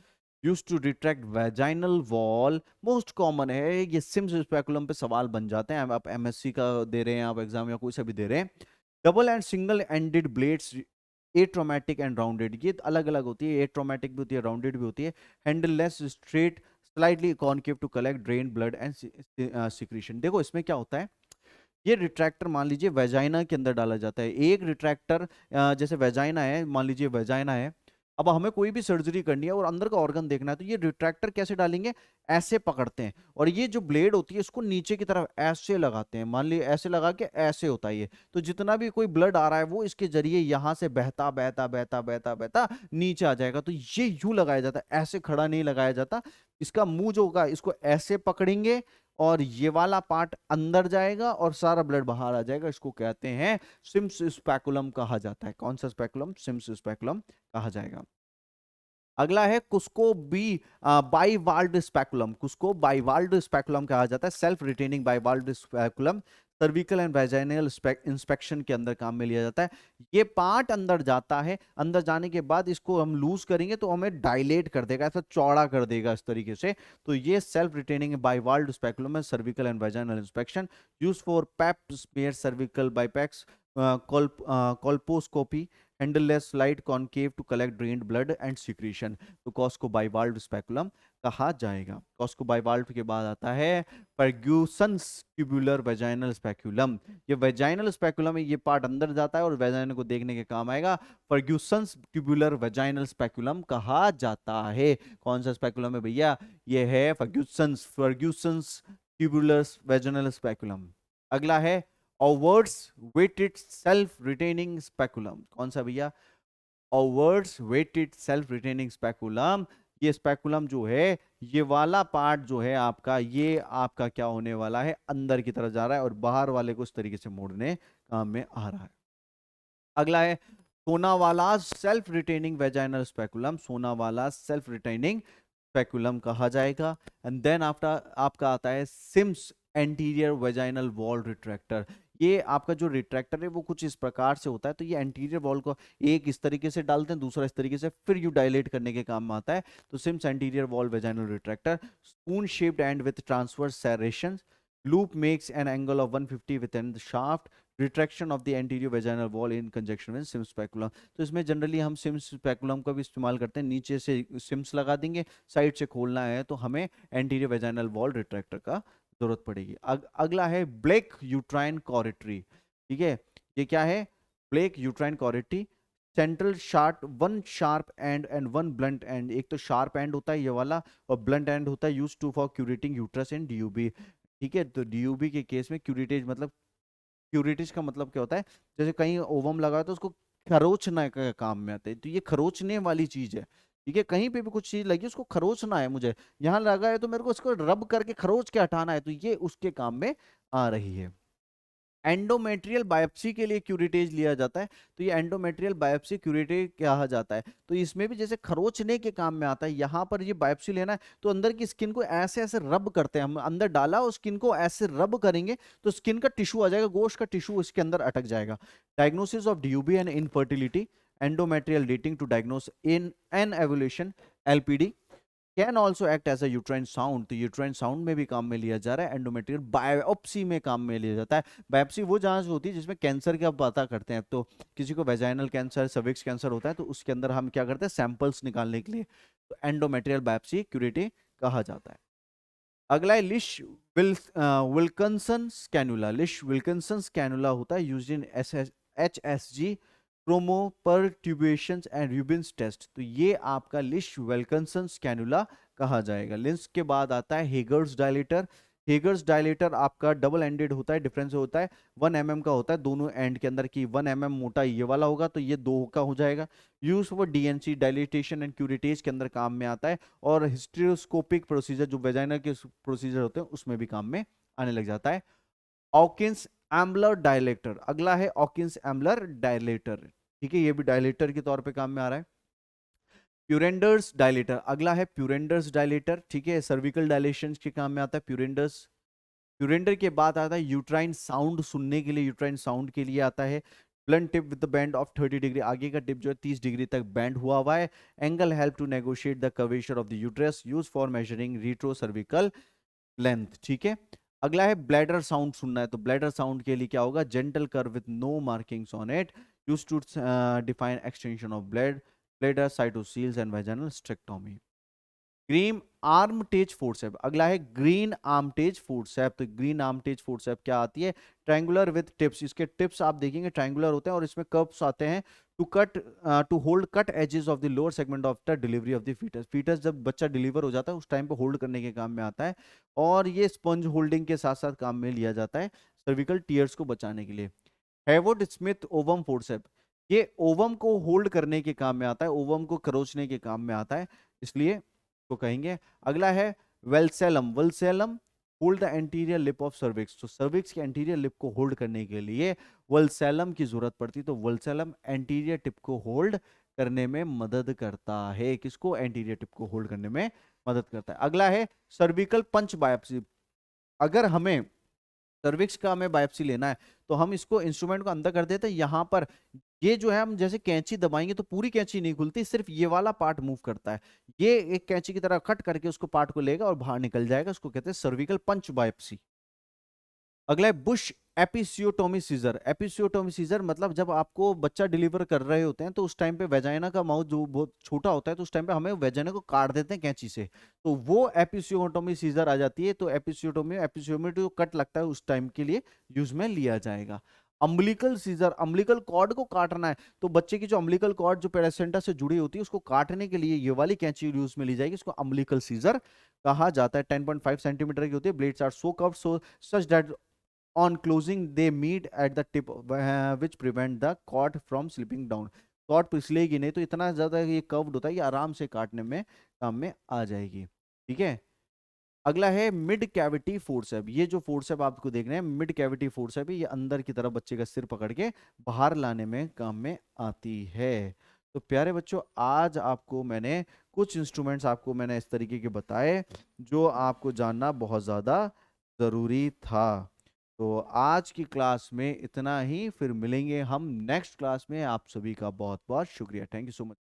use to retract vaginal wall. Most common है ये सिम्स स्पेकुलम पे सवाल बन जाते हैं, आप एमएससी का दे रहे हैं, आप एग्जाम या कोई सा भी दे रहे हैं। Double and single ended blades, atraumatic and rounded, ये अलग अलग होती है, एट्रोमैटिक भी होती है, राउंडेड भी होती है। Handleless, straight, slightly concave to collect drain blood and secretion. देखो इसमें क्या होता है, ये रिट्रैक्टर मान लीजिए वेजाइना के अंदर डाला जाता है। एक रिट्रैक्टर, जैसे वेजाइना है, मान लीजिए वेजाइना है, अब हमें कोई भी सर्जरी करनी है और अंदर का ऑर्गन देखना है, तो ये रिट्रैक्टर कैसे डालेंगे? ऐसे पकड़ते हैं, और ये जो ब्लेड होती है इसको नीचे की तरफ ऐसे लगाते हैं, मान लीजिए ऐसे लगा के ऐसे होता है ये, तो जितना भी कोई ब्लड आ रहा है वो इसके जरिए यहां से बहता बहता बहता बहता बहता नीचे आ जाएगा। तो ये यूं लगाया जाता है, ऐसे खड़ा नहीं लगाया जाता। इसका मुंह जो होगा इसको ऐसे पकड़ेंगे और ये वाला पार्ट अंदर जाएगा और सारा ब्लड बाहर आ जाएगा, इसको कहते हैं सिम्स स्पेकुलम कहा जाता है। कौन सा स्पेकुलम? सिम्स स्पेकुलम कहा जाएगा। अगला है Cusco bi bivalved speculum. Cusco bivalved speculum कहा जाता है, self retaining bivalved speculum, cervical and vaginal inspection के अंदर काम में लिया जाता है। ये पार्ट अंदर जाता है, अंदर जाने के बाद इसको हम लूज करेंगे तो हमें डायलेट कर देगा, ऐसा चौड़ा कर देगा इस तरीके से। तो ये सेल्फ रिटेनिंग बाइवाल्ड स्पेकुलम है, cervical and vaginal inspection, use for pap smear cervical biopsies, colposcopy, handleless slide concave to collect drained blood and secretion, तो कॉस्को बाइवाल्व स्पेकुलम कहा जाएगा। कॉस्को बाइवाल्व के बाद आता है फर्ग्यूसन्स ट्यूबुलर वेजाइनल स्पेकुलम। ये vaginal speculum है, ये पार्ट अंदर जाता है और वेजाइना को देखने के काम आएगा। फर्ग्यूसन्स ट्यूबुलर वेजाइनल स्पेकुलम कहा जाता है। कौन सा स्पेकुलम है भैया? ये है फर्ग्यूसन्स ट्यूबुलर वेजाइनल स्पेकुलम। अगला है ओवर्ट्स वेटेड सेल्फ रिटेनिंग स्पेकुलम। कौन सा भैया? ओवर्ट्स वेटेड सेल्फ रिटेनिंग स्पेकुलम। ये स्पेकुलम जो है, ये वाला पार्ट जो है आपका, ये आपका क्या होने वाला है? अंदर की तरफ जा रहा है और बाहर वाले को इस तरीके से मोड़ने काम में आ रहा है। अगला है Sonawala self retaining vaginal speculum. Sonawala self retaining speculum कहा जाएगा। एंड देन आफ्टर आपका आता है Sims anterior vaginal wall retractor. ये आपका जो रिट्रैक्टर है वो कुछ इस प्रकार से होता है। तो ये एंटीरियर वॉल को एक इस तरीके से डालते हैं, दूसरा इस तरीके से, फिर यू डायलेट करने के काम में आता है। तो Sims anterior wall vaginal retractor, spoon shaped and with transverse serration, loop makes an angle of 150 within the shaft, retraction of the anterior vaginal wall in conjunction with Sims speculum। तो इसमें generally हम Sims speculum का भी इस्तेमाल करते हैं। नीचे से Sims लगा देंगे, साइड से खोलना है तो हमें एंटीरियर वेजाइनल वॉल रिट्रैक्टर का जरूरत पड़ेगी। अगला है ब्लैक यूट्राइन कॉरिटरी। ठीक है, ये क्या है? Blake uterine curette, central sharp, one sharp end and one blunt end. एक तो शार्प एंड होता है ये वाला और ब्लंट एंड होता है, use to for curetting uterus in DUB. ठीक है, तो डीयूबी के केस में क्यूरिटेज मतलब, क्यूरिटेज का मतलब क्या होता है? जैसे कहीं ओवम लगा तो उसको खरोचना का काम में आता है, तो ये खरोचने वाली चीज है। ठीक है, कहीं पे भी कुछ चीज लगी उसको खरोचना है, मुझे यहाँ लगा है तो मेरे को उसको रब करके खरोच के हटाना है, तो ये उसके काम में आ रही है। एंडोमेट्रियल बायोप्सी के लिए क्यूरेटेज लिया जाता है, तो ये एंडोमेट्रियल बायोप्सी क्यूरेटेज कहा जाता है। तो इसमें भी जैसे खरोचने के काम में आता है, यहाँ पर ये बायोप्सी लेना है तो अंदर की स्किन को ऐसे ऐसे रब करते हैं हम, अंदर डाला और स्किन को ऐसे रब करेंगे तो स्किन का टिश्यू आ जाएगा, गोश्त का टिश्यू इसके अंदर अटक जाएगा। Diagnosis of DUB and infertility, endometrial dating to diagnose in anovulation, LPD can also act as a uterine sound. तो यूट्राइन साउंड में भी काम में लिया जा रहा है। एंडोमेट्रियल बायोप्सी में काम में लिया जाता है। बायोप्सी वो जांच होती है जिसमें कैंसर की आप पता करते हैं, तो किसी को वेजाइनल कैंसर, सर्विक्स कैंसर होता है तो उसके अंदर हम क्या करते हैं? सैंपल्स निकालने के लिए, तो एंडोमेट्रियल बायोप्सी क्यूरेटिव कहा जाता है। अगला है Leech Wilkinson cannula. Leech Wilkinson cannula होता है used in HSG chromopertubations and Rubin's test. तो ये आपका लिश विल्किंसन कैनुला कहा जाएगा। लिंस के बाद आता है हेगर्स डायलेटर। हेगर्स डायलेटर आपका डबल एंडेड होता है, डिफरेंस होता है 1 mm का होता है दोनों एंड के अंदर की। 1 mm मोटा ये वाला होगा तो ये 2 का हो जाएगा। Use for DNC dilatation and curettage के अंदर काम में आता है, और हिस्टेरोस्कोपिक प्रोसीजर जो वेजाइना के प्रोसीजर होते हैं उसमें भी काम में आने लग जाता है। ऑकिंस एम्बलर डायलेटर, अगला है ऑकिंस एम्बलर डायलेटर। ठीक है, ये भी डायलेटर के तौर पे काम में आ रहा है। प्यूरेंडर्स डायलेटर, अगला है प्यूरेंडर्स डायलेटर। ठीक है, सर्विकल डायलेशन के काम में आता है प्यूरेंडर्स। प्यूरेंडर के बाद आता है यूट्राइन साउंड सुनने के लिए, यूट्राइन साउंड के लिए आता है blunt tip with the band of 30 degree. आगे का टिप जो है 30 डिग्री तक बैंड हुआ हुआ है। Angle help to negotiate the curvature of the uterus, use for measuring retro cervical length. ठीक है, अगला है ब्लैडर साउंड सुनना है, तो ब्लैडर साउंड के लिए क्या होगा? Gentle curve with no markings on it, used to define extension of bladder, cystoceles and vaginal hysterectomy. Green Armytage forcep, अगला है ग्रीन आर्मटेज फोर्सेप। तो ग्रीन आर्मटेज फोर्सेप क्या आती है? Triangular with tips. इसके टिप्स आप देखेंगे ट्रायंगुलर होते हैं और इसमें कर्व्स आते हैं to hold cut edges of the lower segment of the delivery of the foetus. Foetus जब बच्चा डिलीवर हो जाता है उस टाइम पे होल्ड करने के काम में आता है, और ये स्पंज होल्डिंग के साथ साथ काम में लिया जाता है सर्विकल टीयर्स को बचाने के लिए। हैवोड स्मिथ ओवम फोर्सेप, ये ओवम को होल्ड करने के काम में आता है, ओवम को खरोचने के काम में आता है, इसलिए को कहेंगे। अगला है vulsellum. Vulsellum hold the anterior lip of cervix. तो सर्विक्स के एंटीरियर लिप को होल्ड करने के लिए वेलसेलम की जरूरत पड़ती, तो वेलसेलम एंटीरियर टिप को होल्ड करने में मदद करता है। किसको? एंटीरियर टिप को होल्ड करने में मदद करता है। अगला है सर्विकल पंच बायोप्सी। अगर हमें सर्विक्स का हमें बायोप्सी लेना है तो हम इसको इंस्ट्रूमेंट को अंदर कर देते हैं, यहाँ पर ये जो है हम जैसे कैंची दबाएंगे तो पूरी कैंची नहीं खुलती, सिर्फ ये वाला पार्ट मूव करता है। ये एक कैंची की तरह कट करके उसको पार्ट को लेगा और बाहर निकल जाएगा, उसको कहते हैं सर्विकल पंच बायोप्सी। अगला है Bush episiotomy scissor, episiotomy scissor मतलब जब आपको बच्चा डिलीवर कर रहे होते हैं तो उस टाइम पे वेजाइना का माउथ जो बहुत छोटा होता है तो उस टाइम पे हमें वेजाइना को काट देते हैं कैंची से, तो वो एपिसियोटोमी सीजर आ जाती है। तो एपिसियोटोमी, एपिसियोटोमी जो कट लगता है उस टाइम के लिए यूज में लिया जाएगा। अम्बिलिकल सीजर, अम्बिलिकल कॉर्ड को काटना है तो बच्चे की जो अम्बिलिकल कॉर्ड जो पेरासेंटा से जुड़ी होती है उसको काटने के लिए ये वाली कैंची यूज में ली जाएगी, इसको अम्बिलिकल सीजर कहा जाता है। 10.5 सेंटीमीटर की होती है, blades are so curved so such that on closing they meet at the tip which prevent the cord from slipping down। Cord फिसलेगी नहीं, तो इतना ज्यादा ये कर्व्ड होता है, ये आराम से काटने में काम में आ जाएगी। ठीक है, अगला है मिड कैविटी फोर्सेप। ये जो फोर्सेप आपको देख रहे हैं मिड कैविटी फोर्सेप, ये अंदर की तरफ बच्चे का सिर पकड़ के बाहर लाने में काम में आती है। तो प्यारे बच्चों, आज आपको मैंने कुछ इंस्ट्रूमेंट्स आपको मैंने इस तरीके के बताए जो आपको जानना बहुत ज्यादा जरूरी था। तो आज की क्लास में इतना ही, फिर मिलेंगे हम नेक्स्ट क्लास में। आप सभी का बहुत बहुत शुक्रिया, थैंक यू सो मच।